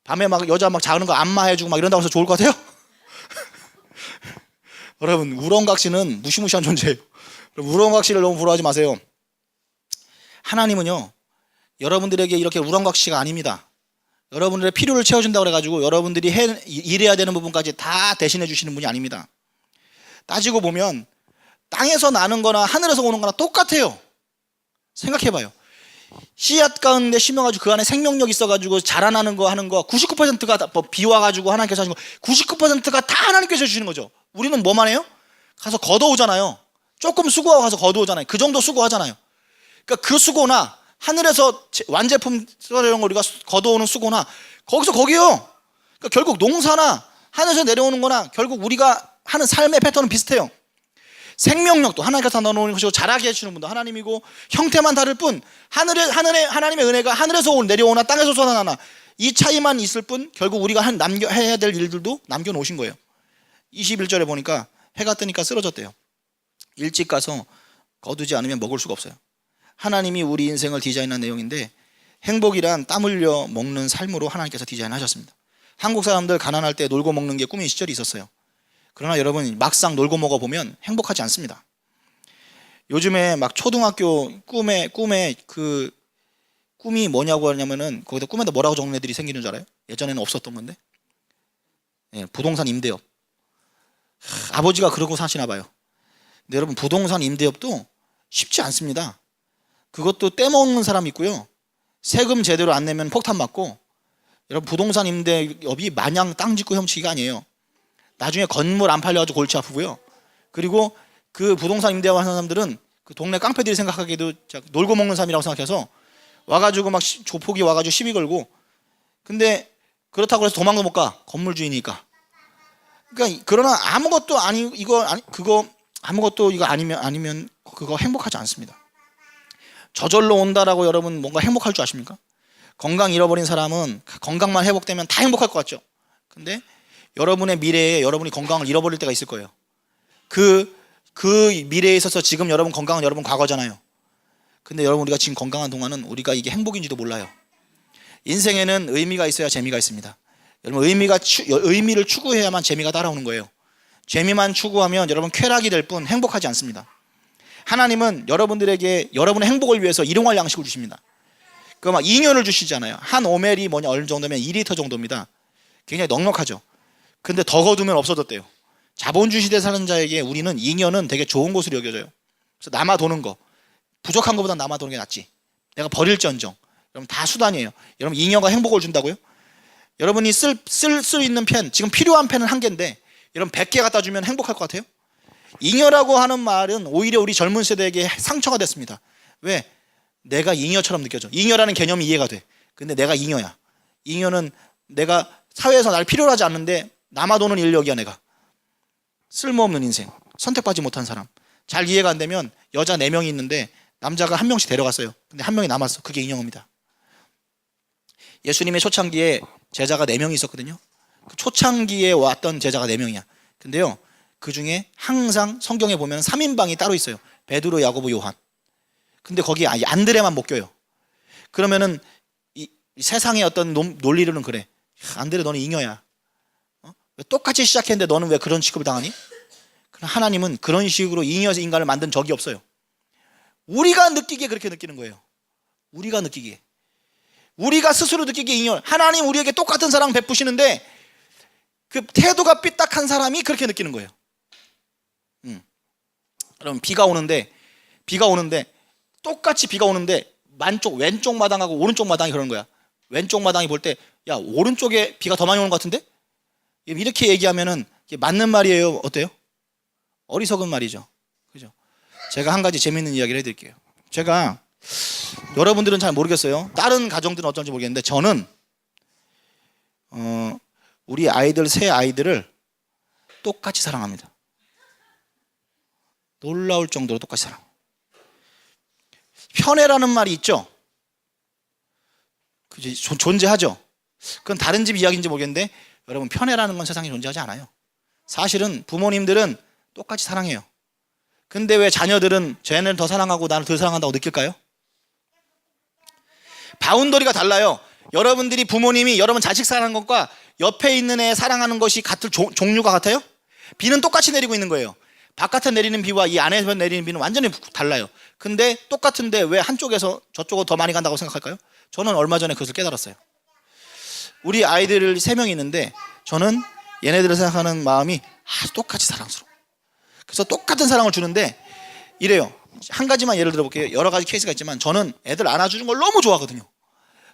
밤에 막 여자 막 자는 거 안마해주고 막 이런다고 해서 좋을 것 같아요? 여러분, 우렁각시는 무시무시한 존재예요. 우렁각시를 너무 부러워하지 마세요. 하나님은요, 여러분들에게 이렇게 우렁각시가 아닙니다. 여러분들의 필요를 채워준다고 그래가지고 여러분들이 일해야 되는 부분까지 다 대신해 주시는 분이 아닙니다. 따지고 보면 땅에서 나는 거나 하늘에서 오는 거나 똑같아요. 생각해봐요. 씨앗 가운데 심어가지고 그 안에 생명력 있어가지고 자라나는 거 하는 거 99%가 비 와가지고 하나님께서 하신 거 99%가 다 하나님께서 주시는 거죠. 우리는 뭐만 해요? 가서 걷어오잖아요. 조금 수고하고 가서 걷어오잖아요. 그 정도 수고하잖아요. 그러니까 그 수고나 하늘에서 완제품 이런 거 우리가 걷어오는 수고나 거기요. 그러니까 결국 농사나 하늘에서 내려오는 거나 결국 우리가 하는 삶의 패턴은 비슷해요. 생명력도 하나님께서 넣어놓은 것이고 자라게 해주시는 분도 하나님이고 형태만 다를 뿐 하나님의 은혜가 하늘에서 내려오나 땅에서 쏟아나나 이 차이만 있을 뿐 결국 우리가 해야 될 일들도 남겨놓으신 거예요. 21절에 보니까 해가 뜨니까 쓰러졌대요. 일찍 가서 거두지 않으면 먹을 수가 없어요. 하나님이 우리 인생을 디자인한 내용인데 행복이란 땀 흘려 먹는 삶으로 하나님께서 디자인하셨습니다. 한국 사람들 가난할 때 놀고 먹는 게 꿈인 시절이 있었어요. 그러나 여러분 막상 놀고 먹어보면 행복하지 않습니다. 요즘에 막 초등학교 꿈에 그 꿈이 뭐냐고 하냐면은 거기다 꿈에다 뭐라고 적는 애들이 생기는 줄 알아요? 예전에는 없었던 건데 부동산 임대업. 아버지가 그러고 사시나 봐요. 근데 여러분 부동산 임대업도 쉽지 않습니다. 그것도 떼먹는 사람이 있고요. 세금 제대로 안 내면 폭탄 맞고 여러분 부동산 임대업이 마냥 땅 짓고 훔치기가 아니에요. 나중에 건물 안 팔려가지고 골치 아프고요. 그리고 그 부동산 임대업 하는 사람들은 그 동네 깡패들이 생각하기에도 놀고 먹는 사람이라고 생각해서 와가지고 막 조폭이 와가지고 시비 걸고 근데 그렇다고 해서 도망도 못 가. 건물 주인이니까. 그러니까 그러나 아무것도 아무것도 이거 아니면 그거 행복하지 않습니다. 저절로 온다라고 여러분 뭔가 행복할 줄 아십니까? 건강 잃어버린 사람은 건강만 회복되면 다 행복할 것 같죠. 근데 여러분의 미래에 여러분이 건강을 잃어버릴 때가 있을 거예요. 그 미래에 있어서 지금 여러분 건강은 여러분 과거잖아요. 근데 여러분 우리가 지금 건강한 동안은 우리가 이게 행복인지도 몰라요. 인생에는 의미가 있어야 재미가 있습니다. 여러분 의미를 추구해야만 재미가 따라오는 거예요. 재미만 추구하면 여러분 쾌락이 될 뿐 행복하지 않습니다. 하나님은 여러분들에게 여러분의 행복을 위해서 일용할 양식을 주십니다. 그 막 2년을 주시잖아요. 한 오멜이 뭐냐 어느 정도면 2리터 정도입니다. 굉장히 넉넉하죠. 근데 더 거두면 없어졌대요. 자본주의 시대 사는 자에게 우리는 2년은 되게 좋은 것으로 여겨져요. 그래서 남아 도는 거 부족한 것보다 남아 도는 게 낫지. 내가 버릴지언정. 여러분 다 수단이에요. 여러분 2년간 행복을 준다고요? 여러분이 쓸 수 있는 펜 지금 필요한 펜은 1개인데 여러분 100개 갖다 주면 행복할 것 같아요? 잉여라고 하는 말은 오히려 우리 젊은 세대에게 상처가 됐습니다. 왜? 내가 잉여처럼 느껴져. 잉여라는 개념이 이해가 돼. 근데 내가 잉여야. 잉여는 내가 사회에서 날 필요로 하지 않는데 남아도는 인력이야. 내가 쓸모없는 인생, 선택받지 못한 사람. 잘 이해가 안 되면 여자 4명이 있는데 남자가 1명씩 데려갔어요. 근데 1명이 남았어. 그게 잉여입니다. 예수님의 초창기에 제자가 4명이 있었거든요. 그 초창기에 왔던 제자가 4명이야. 근데요 그 중에 항상 성경에 보면 3인방이 따로 있어요. 베드로, 야고보, 요한. 근데 거기에 안드레만 못 껴요. 그러면은 이 세상의 어떤 논리로는 그래. 안드레 너는 잉여야. 왜 똑같이 시작했는데 너는 왜 그런 취급을 당하니? 그럼 하나님은 그런 식으로 잉여 인간을 만든 적이 없어요. 우리가 느끼기에 그렇게 느끼는 거예요. 우리가 느끼기에. 우리가 스스로 느끼기에 잉여. 하나님 우리에게 똑같은 사랑 베푸시는데 그 태도가 삐딱한 사람이 그렇게 느끼는 거예요. 그럼 비가 오는데 똑같이 비가 오는데 왼쪽 마당하고 오른쪽 마당이 그러는 거야. 왼쪽 마당이 볼 때 야 오른쪽에 비가 더 많이 오는 것 같은데? 이렇게 얘기하면은 맞는 말이에요? 어때요? 어리석은 말이죠. 그죠? 제가 한 가지 재밌는 이야기를 해드릴게요. 제가 여러분들은 잘 모르겠어요. 다른 가정들은 어떤지 모르겠는데 저는 우리 아이들 세 아이들을 똑같이 사랑합니다. 놀라울 정도로 똑같이 사랑. 편애라는 말이 있죠. 그지 존재하죠. 그건 다른 집 이야기인지 모르겠는데 여러분 편애라는 건 세상에 존재하지 않아요. 사실은 부모님들은 똑같이 사랑해요. 근데 왜 자녀들은 쟤는 더 사랑하고 나를 더 사랑한다고 느낄까요? 바운더리가 달라요. 여러분들이 부모님이 여러분 자식 사랑하는 것과 옆에 있는 애 사랑하는 것이 같은 종류가 같아요? 비는 똑같이 내리고 있는 거예요. 바깥에 내리는 비와 이 안에서 내리는 비는 완전히 달라요. 근데 똑같은데 왜 한쪽에서 저쪽으로 더 많이 간다고 생각할까요? 저는 얼마 전에 그것을 깨달았어요. 우리 아이들 3명이 있는데 저는 얘네들을 생각하는 마음이 아주 똑같이 사랑스러워. 그래서 똑같은 사랑을 주는데 이래요. 한 가지만 예를 들어볼게요. 여러 가지 케이스가 있지만 저는 애들 안아주는 걸 너무 좋아하거든요.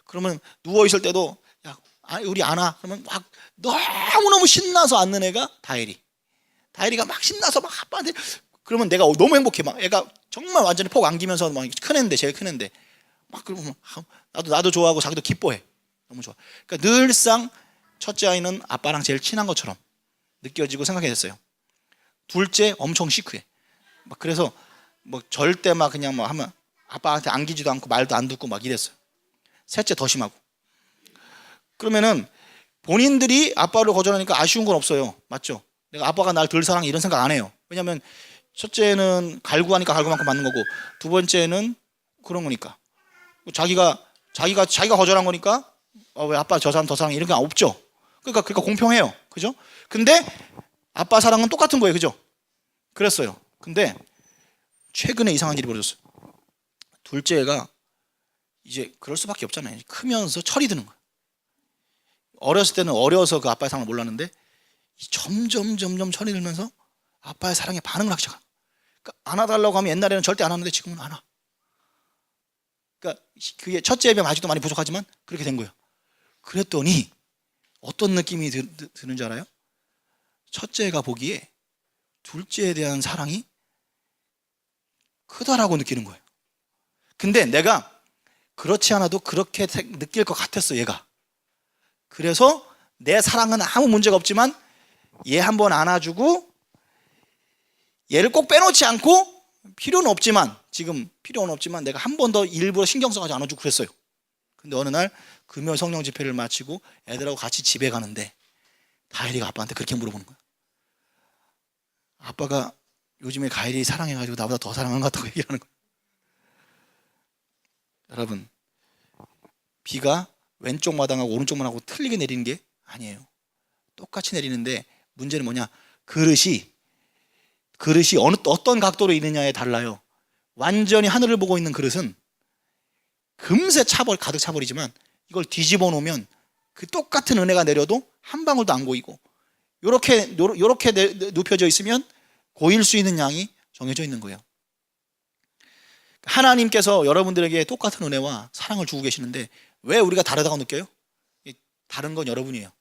그러면 누워있을 때도 야, 우리 안아. 그러면 막 너무너무 신나서 안는 애가 다혜리가 막 신나서 막 아빠한테 그러면 내가 너무 행복해. 막 애가 정말 완전히 폭 안기면서 막 큰 애인데 제일 큰 애인데 막 그러면 나도 좋아하고 자기도 기뻐해. 너무 좋아. 그러니까 늘상 첫째 아이는 아빠랑 제일 친한 것처럼 느껴지고 생각했어요. 둘째 엄청 시크해. 막 그래서 뭐 절대 막 그냥 뭐 하면 아빠한테 안기지도 않고 말도 안 듣고 막 이랬어요. 셋째 더 심하고. 그러면은 본인들이 아빠를 거절하니까 아쉬운 건 없어요. 맞죠? 내가 아빠가 날 덜 사랑해 이런 생각 안 해요. 왜냐면 첫째는 갈구하니까 갈구만큼 받는 거고 두 번째는 그런 거니까 자기가 거절한 거니까 왜 아빠 저 사람 더 사랑해 이런 게 없죠. 그러니까 공평해요. 그죠? 근데 아빠 사랑은 똑같은 거예요. 그죠? 그랬어요. 근데 최근에 이상한 일이 벌어졌어요. 둘째 애가 이제 그럴 수밖에 없잖아요. 크면서 철이 드는 거야. 어렸을 때는 어려서 그 아빠의 사랑을 몰랐는데 점점 철이 들면서 아빠의 사랑에 반응을 하기 시작한. 그러니까 안아달라고 하면 옛날에는 절대 안 하는데 지금은 안아. 그러니까 그게 첫째에 비하면 아직도 많이 부족하지만 그렇게 된 거예요. 그랬더니 어떤 느낌이 드는 줄 알아요? 첫째가 보기에 둘째에 대한 사랑이 크다라고 느끼는 거예요. 근데 내가 그렇지 않아도 그렇게 느낄 것 같았어 얘가. 그래서 내 사랑은 아무 문제가 없지만 얘 한번 안아주고 얘를 꼭 빼놓지 않고 필요는 없지만 내가 한 번 더 일부러 신경 써가지고 안아주고 그랬어요. 근데 어느 날 금요 성령 집회를 마치고 애들하고 같이 집에 가는데 다혜리가 아빠한테 그렇게 물어보는 거야. 아빠가 요즘에 가혜리 사랑해가지고 나보다 더 사랑한 것 같다고 얘기를 하는 거야. 여러분, 비가 왼쪽 마당하고 오른쪽 마당하고 틀리게 내리는 게 아니에요. 똑같이 내리는데 문제는 뭐냐? 그릇이 어떤 각도로 있느냐에 달라요. 완전히 하늘을 보고 있는 그릇은 금세 가득 차버리지만 이걸 뒤집어 놓으면 그 똑같은 은혜가 내려도 한 방울도 안 고이고 요렇게 눕혀져 있으면 고일 수 있는 양이 정해져 있는 거예요. 하나님께서 여러분들에게 똑같은 은혜와 사랑을 주고 계시는데 왜 우리가 다르다고 느껴요? 다른 건 여러분이에요.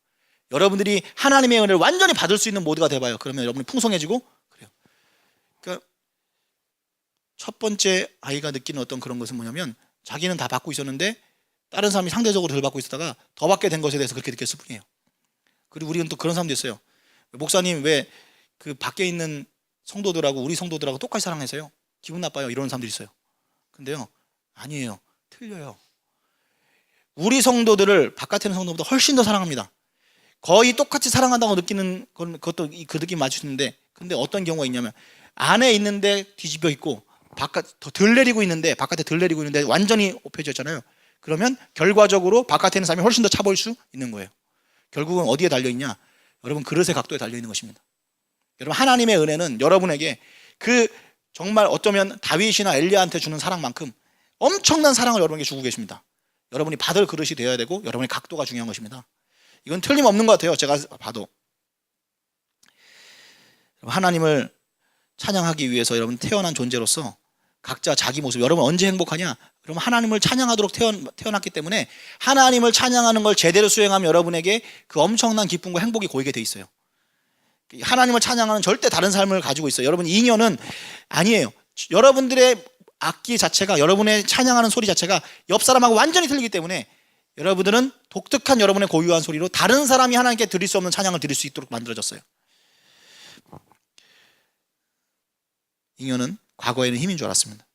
여러분들이 하나님의 은혜를 완전히 받을 수 있는 모두가 돼봐요. 그러면 여러분이 풍성해지고 그래요. 그러니까 첫 번째 아이가 느끼는 어떤 그런 것은 뭐냐면 자기는 다 받고 있었는데 다른 사람이 상대적으로 덜 받고 있었다가 더 받게 된 것에 대해서 그렇게 느꼈을 뿐이에요. 그리고 우리는 또 그런 사람도 있어요. 목사님 왜 그 밖에 있는 성도들하고 우리 성도들하고 똑같이 사랑해서요? 기분 나빠요. 이런 사람들이 있어요. 근데요, 아니에요. 틀려요. 우리 성도들을 바깥에 있는 성도보다 훨씬 더 사랑합니다. 거의 똑같이 사랑한다고 느끼는 그것도 그 느낌 맞추는데, 근데 어떤 경우가 있냐면 안에 있는데 뒤집혀 있고 덜 내리고 있는데 바깥에 덜 내리고 있는데 완전히 엎혀져 있잖아요. 그러면 결과적으로 바깥에 있는 사람이 훨씬 더 차보일 수 있는 거예요. 결국은 어디에 달려 있냐? 여러분 그릇의 각도에 달려 있는 것입니다. 여러분 하나님의 은혜는 여러분에게 그 정말 어쩌면 다윗이나 엘리야한테 주는 사랑만큼 엄청난 사랑을 여러분에게 주고 계십니다. 여러분이 받을 그릇이 되어야 되고 여러분의 각도가 중요한 것입니다. 이건 틀림없는 것 같아요. 제가 봐도 하나님을 찬양하기 위해서 여러분 태어난 존재로서 각자 자기 모습, 여러분 언제 행복하냐? 여러분 하나님을 찬양하도록 태어났기 때문에 하나님을 찬양하는 걸 제대로 수행하면 여러분에게 그 엄청난 기쁨과 행복이 고이게 돼 있어요. 하나님을 찬양하는 절대 다른 삶을 가지고 있어요. 여러분 인연은 아니에요. 여러분들의 악기 자체가, 여러분의 찬양하는 소리 자체가 옆 사람하고 완전히 틀리기 때문에 여러분들은 독특한 여러분의 고유한 소리로 다른 사람이 하나님께 드릴 수 없는 찬양을 드릴 수 있도록 만들어졌어요. 인연은 과거에는 힘인 줄 알았습니다.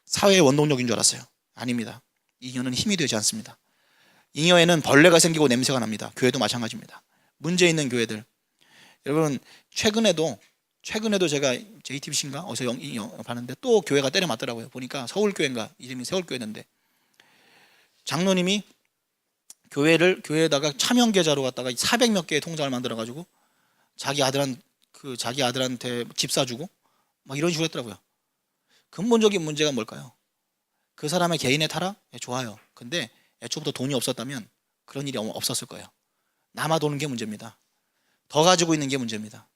사회의 원동력인 줄 알았어요. 아닙니다. 인연은 힘이 되지 않습니다. 잉여에는 벌레가 생기고 냄새가 납니다. 교회도 마찬가지입니다. 문제 있는 교회들, 여러분 최근에도 제가 JTBC인가 어디서 봤는데 또 교회가 때려 맞더라고요. 보니까 서울교회인가, 이름이 서울교회인데 장로님이 교회에다가 차명 계좌로 갖다가 400몇 개의 통장을 만들어 가지고 자기 아들한 그 자기 아들한테 집 사주고 막 이런 식으로 했더라고요. 근본적인 문제가 뭘까요? 그 사람의 개인의 타락? 예, 좋아요. 근데 애초부터 돈이 없었다면 그런 일이 없었을 거예요. 남아도는 게 문제입니다. 더 가지고 있는 게 문제입니다.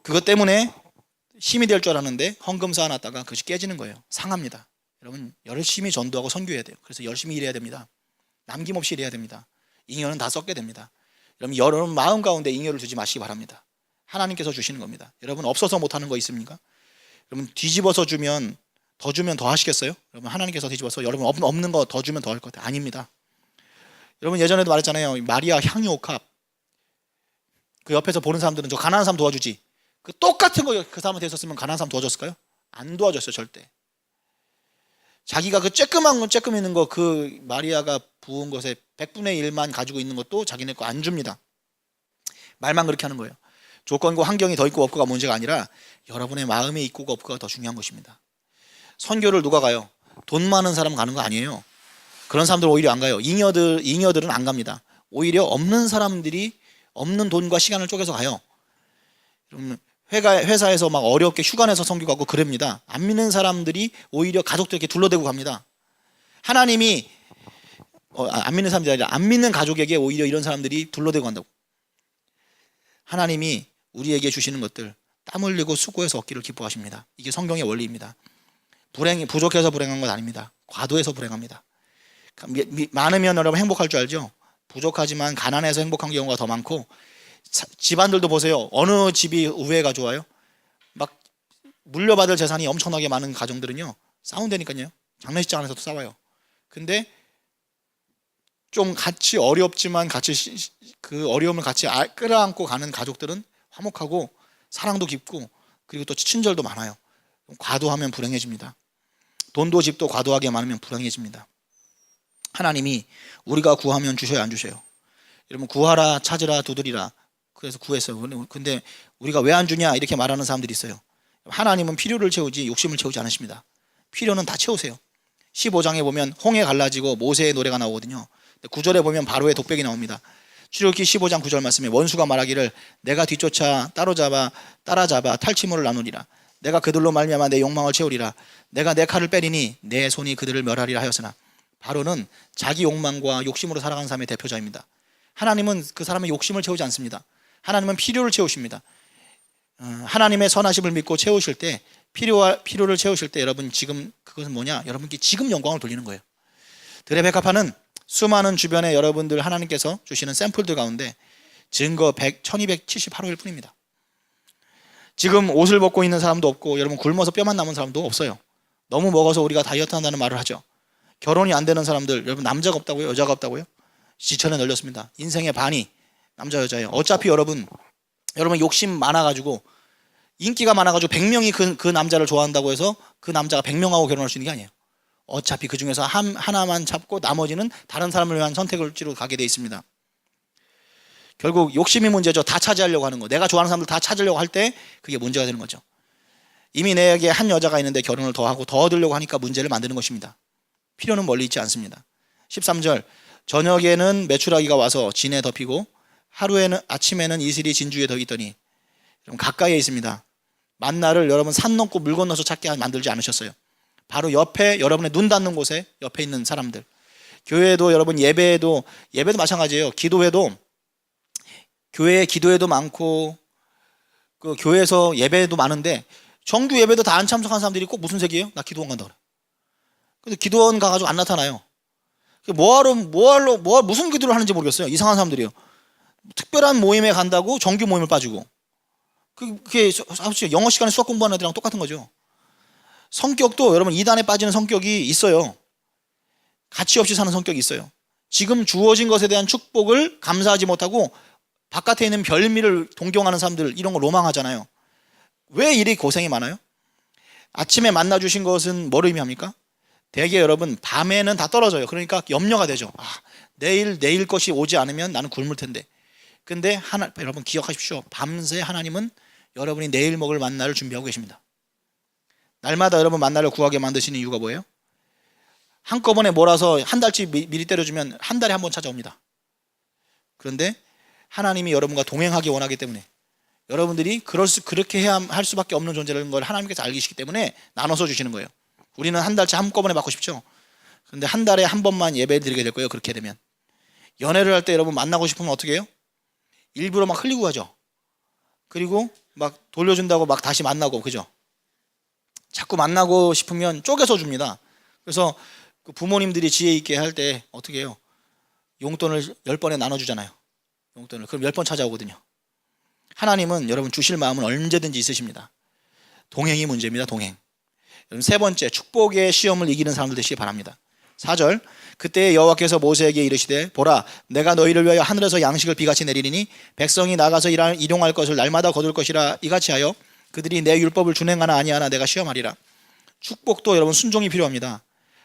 그것 때문에 힘이 될 줄 알았는데 헌금 쌓아놨다가 그것이 깨지는 거예요. 상합니다. 여러분 열심히 전도하고 선교해야 돼요. 그래서 열심히 일해야 됩니다. 남김없이 일해야 됩니다. 잉여는 다 썩게 됩니다. 여러분 마음 가운데 잉여를 두지 마시기 바랍니다. 하나님께서 주시는 겁니다. 여러분 없어서 못하는 거 있습니까? 여러분 뒤집어서 주면 더 하시겠어요? 여러분 하나님께서 뒤집어서 여러분 없는 거 더 주면 더 할 것 같아요. 아닙니다. 여러분 예전에도 말했잖아요. 마리아 향유옥합. 그 옆에서 보는 사람들은 저 가난한 사람 도와주지. 그 똑같은 거 그 사람한테 있었으면 가난한 사람 도와줬을까요? 안 도와줬어요. 절대. 자기가 그 쬐끔 있는 거 그 마리아가 부은 것에 100분의 1만 가지고 있는 것도 자기네 거 안 줍니다. 말만 그렇게 하는 거예요. 조건과 환경이 더 있고 없고가 문제가 아니라 여러분의 마음에 있고가 없고가 더 중요한 것입니다. 선교를 누가 가요? 돈 많은 사람 가는 거 아니에요. 그런 사람들 오히려 안 가요. 잉여들은 안 갑니다. 오히려 없는 사람들이 없는 돈과 시간을 쪼개서 가요. 회사에서 막 어렵게 휴가 내서 선교 가고 그럽니다. 안 믿는 사람들이 오히려 가족들에게 둘러대고 갑니다. 하나님이 안 믿는 사람들이 아니라 안 믿는 가족에게 오히려 이런 사람들이 둘러대고 간다고. 하나님이 우리에게 주시는 것들 땀 흘리고 수고해서 얻기를 기뻐하십니다. 이게 성경의 원리입니다. 부족해서 불행한 건 아닙니다. 과도해서 불행합니다. 많으면 여러분 행복할 줄 알죠? 부족하지만 가난해서 행복한 경우가 더 많고, 집안들도 보세요. 어느 집이 우애가 좋아요? 막 물려받을 재산이 엄청나게 많은 가정들은요 싸운다니까요. 장례식장 안에서도 싸워요. 근데 좀 같이 어렵지만 같이 그 어려움을 같이 끌어안고 가는 가족들은 화목하고 사랑도 깊고 그리고 또 친절도 많아요. 과도하면 불행해집니다. 돈도 집도 과도하게 많으면 불행해집니다. 하나님이 우리가 구하면 주셔요, 안 주셔요? 여러분 구하라, 찾으라, 두드리라. 그래서 구했어요. 근데 우리가 왜 안 주냐 이렇게 말하는 사람들이 있어요. 하나님은 필요를 채우지 욕심을 채우지 않으십니다. 필요는 다 채우세요. 15장에 보면 홍해 갈라지고 모세의 노래가 나오거든요. 9절에 보면 바로의 독백이 나옵니다. 출애굽기 15장 9절 말씀에 원수가 말하기를 내가 뒤쫓아 따라잡아 탈취물을 나누리라. 내가 그들로 말미암아 내 욕망을 채우리라. 내가 내 칼을 빼리니 내 손이 그들을 멸하리라 하였으나, 바로는 자기 욕망과 욕심으로 살아가는 사람의 대표자입니다. 하나님은 그 사람의 욕심을 채우지 않습니다. 하나님은 필요를 채우십니다. 하나님의 선하심을 믿고 채우실 때, 필요를 채우실 때 여러분 지금 그것은 뭐냐? 여러분께 지금 영광을 돌리는 거예요. 들의 백합화는 수많은 주변에 여러분들 하나님께서 주시는 샘플들 가운데 증거 1278호일 뿐입니다. 지금 옷을 벗고 있는 사람도 없고 여러분 굶어서 뼈만 남은 사람도 없어요. 너무 먹어서 우리가 다이어트 한다는 말을 하죠. 결혼이 안 되는 사람들, 여러분 남자가 없다고요? 여자가 없다고요? 지천에 널렸습니다. 인생의 반이 남자 여자예요. 어차피 여러분 욕심 많아가지고 인기가 많아가지고 100명이 그 남자를 좋아한다고 해서 그 남자가 100명하고 결혼할 수 있는 게 아니에요. 어차피 그 중에서 하나만 잡고 나머지는 다른 사람을 위한 선택지로 가게 돼 있습니다. 결국 욕심이 문제죠. 다 차지하려고 하는 거. 내가 좋아하는 사람들 다 찾으려고 할 때 그게 문제가 되는 거죠. 이미 내게 한 여자가 있는데 결혼을 더 하고 더 얻으려고 하니까 문제를 만드는 것입니다. 필요는 멀리 있지 않습니다. 13절 저녁에는 메추라기가 와서 진에 덮이고 아침에는 이슬이 진주에 더 있더니, 좀 가까이에 있습니다. 만나를 여러분 산 넘고 물 건너서 찾게 만들지 않으셨어요. 바로 옆에 여러분의 눈 닿는 곳에 옆에 있는 사람들. 교회도 여러분 예배도 마찬가지예요. 기도회도 교회 기도회도 많고 그 교회에서 예배도 많은데 정규 예배도 다 안 참석한 사람들이 꼭 무슨 색이에요? 나 기도원 간다 그래. 근데 기도원 가가지고 안 나타나요. 무슨 기도를 하는지 모르겠어요. 이상한 사람들이에요. 특별한 모임에 간다고 정규 모임을 빠지고. 그게 영어 시간에 수학 공부하는 애들이랑 똑같은 거죠. 성격도 여러분 이단에 빠지는 성격이 있어요. 가치 없이 사는 성격이 있어요. 지금 주어진 것에 대한 축복을 감사하지 못하고 바깥에 있는 별미를 동경하는 사람들, 이런 거 로망하잖아요. 왜 이리 고생이 많아요? 아침에 만나주신 것은 뭘 의미합니까? 대개 여러분 밤에는 다 떨어져요. 그러니까 염려가 되죠. 내일 것이 오지 않으면 나는 굶을 텐데. 근데 여러분 기억하십시오. 밤새 하나님은 여러분이 내일 먹을 만나를 준비하고 계십니다. 날마다 여러분 만나를 구하게 만드시는 이유가 뭐예요? 한꺼번에 몰아서 한 달치 미리 때려주면 한 달에 한 번 찾아옵니다. 그런데 하나님이 여러분과 동행하기 원하기 때문에, 여러분들이 그렇게 해야 할 수밖에 없는 존재라는 걸 하나님께서 알고 계시기 때문에 나눠서 주시는 거예요. 우리는 한 달치 한꺼번에 받고 싶죠. 근데 한 달에 한 번만 예배 드리게 될 거예요. 그렇게 되면 연애를 할 때 여러분 만나고 싶으면 어떻게 해요? 일부러 막 흘리고 가죠. 그리고 막 돌려준다고 막 다시 만나고, 그죠? 자꾸 만나고 싶으면 쪼개서 줍니다. 그래서 그 부모님들이 지혜 있게 할 때 어떻게 해요? 용돈을 10번에 나눠주잖아요. 용돈을. 그럼 10번 찾아오거든요. 하나님은 여러분 주실 마음은 언제든지 있으십니다. 동행이 문제입니다. 동행. 여러분 세 번째, 축복의 시험을 이기는 사람들 되시기 바랍니다. 4절, 그때 여호와께서 모세에게 이르시되 보라, 내가 너희를 위하여 하늘에서 양식을 비같이 내리리니 백성이 나가서 일용할 것을 날마다 거둘 것이라. 이같이 하여 그들이 내 율법을 준행하나 아니하나 내가 시험하리라. 축복도 여러분 순종이 필요합니다.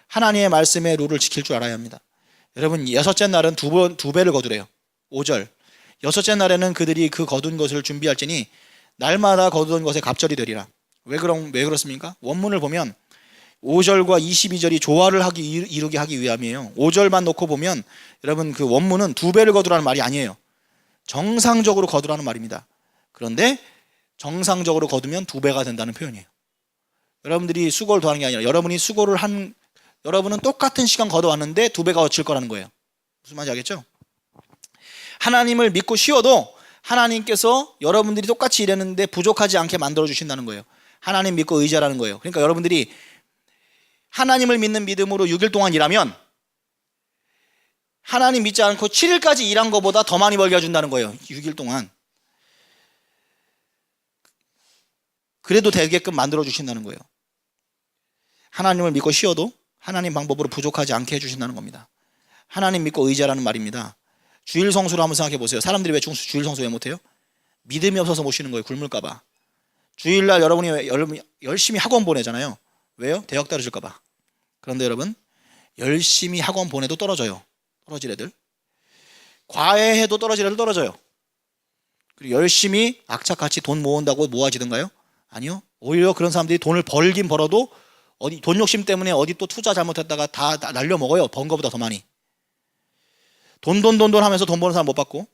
하나님의 말씀의 룰을 지킬 줄 알아야 합니다. 여러분 여섯째 날은 두 배를 거두래요. 5절, 여섯째 날에는 그들이 그 거둔 것을 준비할지니 날마다 거둔 것에 갑절이 되리라. 왜 그렇습니까? 원문을 보면 5절과 22절이 조화를 이루게 하기 위함이에요. 5절만 놓고 보면 여러분 그 원문은 두 배를 거두라는 말이 아니에요. 정상적으로 거두라는 말입니다. 그런데 정상적으로 거두면 두 배가 된다는 표현이에요. 여러분들이 수고를 더하는 게 아니라 여러분은 똑같은 시간 거둬왔는데 두 배가 거칠 거라는 거예요. 무슨 말인지 알겠죠? 하나님을 믿고 쉬어도 하나님께서 여러분들이 똑같이 일했는데 부족하지 않게 만들어 주신다는 거예요. 하나님 믿고 의지하라는 거예요. 그러니까 여러분들이 하나님을 믿는 믿음으로 6일 동안 일하면 하나님 믿지 않고 7일까지 일한 것보다 더 많이 벌게 해준다는 거예요. 6일 동안. 그래도 되게끔 만들어 주신다는 거예요. 하나님을 믿고 쉬어도 하나님 방법으로 부족하지 않게 해주신다는 겁니다. 하나님 믿고 의지하라는 말입니다. 주일 성수를 한번 생각해 보세요. 사람들이 왜 주일 성수 왜 못해요? 믿음이 없어서 못 쉬는 거예요. 굶을까 봐. 주일날 여러분이 열심히 학원 보내잖아요. 왜요? 대학 떨어질까 봐. 그런데 여러분 열심히 학원 보내도 떨어져요. 떨어질 애들. 과외해도 떨어질 애들 떨어져요. 그리고 열심히 악착같이 돈 모은다고 모아지던가요? 아니요. 오히려 그런 사람들이 돈을 벌긴 벌어도 돈 욕심 때문에 어디 또 투자 잘못했다가 다 날려 먹어요. 번 거보다 더 많이. 돈 하면서 돈 버는 사람 못 받고,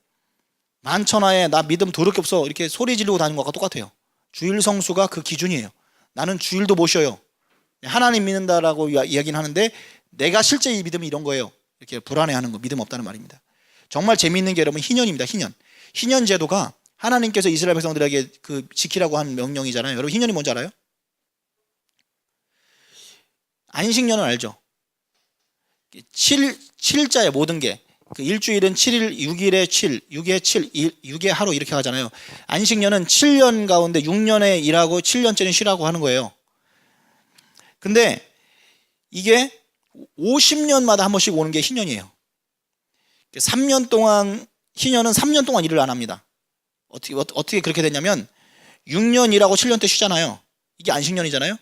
만천하에 나 믿음 더럽게 없어 이렇게 소리 지르고 다니는 것과 똑같아요. 주일 성수가 그 기준이에요. 나는 주일도 못 쉬어요. 하나님 믿는다라고 이야기는 하는데 내가 실제 이 믿음이 이런 거예요. 이렇게 불안해하는 거, 믿음 없다는 말입니다. 정말 재미있는 게 여러분 희년입니다. 희년 제도가 하나님께서 이스라엘 백성들에게 그 지키라고 한 명령이잖아요. 여러분 희년이 뭔지 알아요? 안식년은 알죠? 7자의 모든 게, 그 일주일은 7일, 6일에 7, 6에 7, 6의 하루 이렇게 하잖아요. 안식년은 7년 가운데 6년에 일하고 7년째는 쉬라고 하는 거예요. 근데 이게 50년마다 한 번씩 오는 게 희년이에요. 3년 동안, 희년은 3년 동안 일을 안 합니다. 어떻게 그렇게 됐냐면 6년 일하고 7년 때 쉬잖아요. 이게 안식년이잖아요.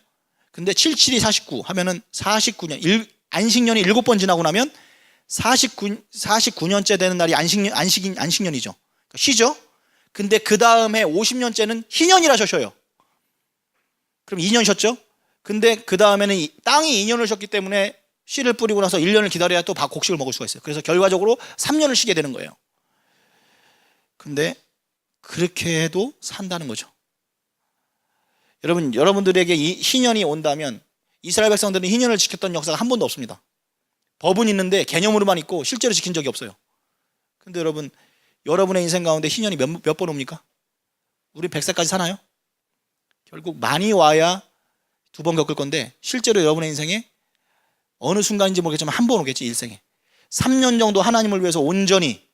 근데 7, 7이 49 하면은 49년, 안식년이 7번 지나고 나면 49년째 되는 날이 안식년이죠. 그러니까 쉬죠. 근데 그 다음에 50년째는 희년이라 쉬어요. 그럼 2년 쉬었죠. 근데 그 다음에는 땅이 2년을 쉬었기 때문에 씨를 뿌리고 나서 1년을 기다려야 또 곡식을 먹을 수가 있어요. 그래서 결과적으로 3년을 쉬게 되는 거예요. 근데 그렇게 해도 산다는 거죠. 여러분들에게 이 희년이 온다면, 이스라엘 백성들은 희년을 지켰던 역사가 한 번도 없습니다. 법은 있는데 개념으로만 있고 실제로 지킨 적이 없어요. 근데 여러분의 인생 가운데 희년이 몇 번 옵니까? 우리 100세까지 사나요? 결국 많이 와야 2번 겪을 건데, 실제로 여러분의 인생에 어느 순간인지 모르겠지만 한 번 오겠지. 일생에 3년 정도 하나님을 위해서 온전히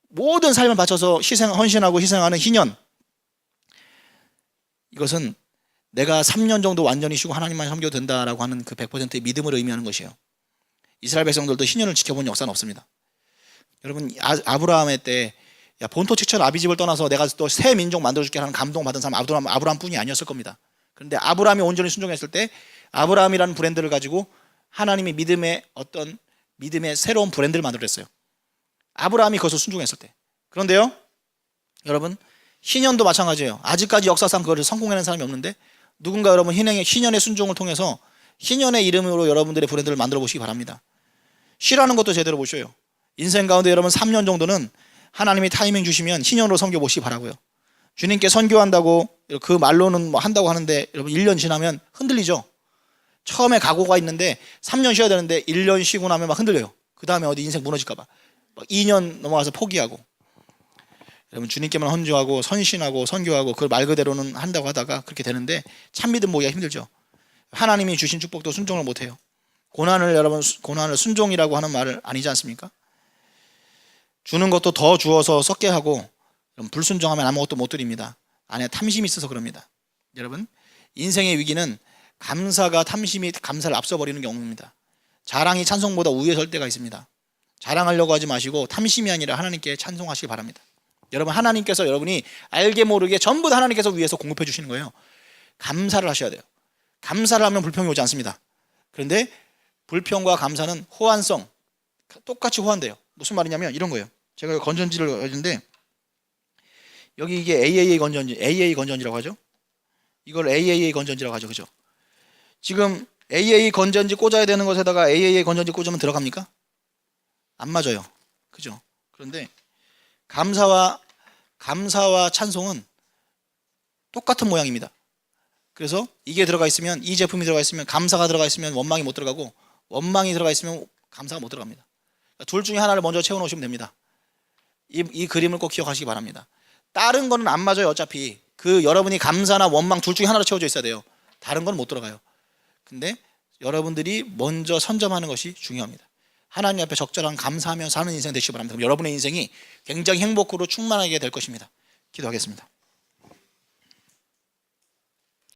모든 삶을 바쳐서 헌신하고 희생하는 희년, 이것은 내가 3년 정도 완전히 쉬고 하나님만 섬겨도 된다라고 하는 그 100%의 믿음을 의미하는 것이에요. 이스라엘 백성들도 희년을 지켜본 역사는 없습니다. 여러분 아브라함의 때 본토 측천 아비집을 떠나서 내가 또 새 민족 만들어줄게 하는 감동받은 사람 아브라함뿐이 아니었을 겁니다. 그런데 아브라함이 온전히 순종했을 때 아브라함이라는 브랜드를 가지고 하나님이 믿음의 새로운 브랜드를 만들었어요. 아브라함이 그것을 순종했을 때. 그런데요 여러분, 희년도 마찬가지예요. 아직까지 역사상 그것을 성공해낸 사람이 없는데, 누군가 여러분 희년의 순종을 통해서 희년의 이름으로 여러분들의 브랜드를 만들어 보시기 바랍니다. 쉬라는 것도 제대로 보셔요. 인생 가운데 여러분 3년 정도는 하나님이 타이밍 주시면 희년으로 섬겨 보시기 바라고요. 주님께 선교한다고 그 말로는 뭐 한다고 하는데 여러분 1년 지나면 흔들리죠. 처음에 각오가 있는데 3년 쉬어야 되는데 1년 쉬고 나면 막 흔들려요. 그 다음에 어디 인생 무너질까 봐 막 2년 넘어가서 포기하고. 여러분 주님께만 헌주하고 선신하고 선교하고 그걸 말 그대로는 한다고 하다가 그렇게 되는데 참 믿음 모기가 힘들죠. 하나님이 주신 축복도 순종을 못해요. 고난을 여러분 고난을 순종이라고 하는 말을 아니지 않습니까? 주는 것도 더 주어서 썩게 하고 불순종하면 아무것도 못 드립니다. 안에 탐심이 있어서 그럽니다. 여러분 인생의 위기는 감사가 탐심이 감사를 앞서버리는 경우입니다. 자랑이 찬송보다 우위에 설 때가 있습니다. 자랑하려고 하지 마시고 탐심이 아니라 하나님께 찬송하시기 바랍니다. 여러분 하나님께서 여러분이 알게 모르게 전부 다 하나님께서 위에서 공급해 주시는 거예요. 감사를 하셔야 돼요. 감사를 하면 불평이 오지 않습니다. 그런데 불평과 감사는 호환성 똑같이 호환돼요. 무슨 말이냐면 이런 거예요. 제가 건전지를 해준데 여기 이게 AAA 건전지, AA 건전지라고 하죠. 이걸 AAA 건전지라고 하죠. 그죠? 지금 AA 건전지 꽂아야 되는 것에다가 AAA 건전지 꽂으면 들어갑니까? 안 맞아요. 그죠? 그런데 감사와 찬송은 똑같은 모양입니다. 그래서 이게 들어가 있으면 이 제품이 들어가 있으면 감사가 들어가 있으면 원망이 못 들어가고 원망이 들어가 있으면 감사가 못 들어갑니다. 둘 중에 하나를 먼저 채워 놓으시면 됩니다. 이 그림을 꼭 기억하시기 바랍니다. 다른 거는 안 맞아요. 어차피 그 여러분이 감사나 원망 둘 중에 하나로 채워져 있어야 돼요. 다른 건 못 들어가요. 근데 여러분들이 먼저 선점하는 것이 중요합니다. 하나님 앞에 적절한 감사하며 사는 인생 되시기 바랍니다. 그럼 여러분의 인생이 굉장히 행복으로 충만하게 될 것입니다. 기도하겠습니다.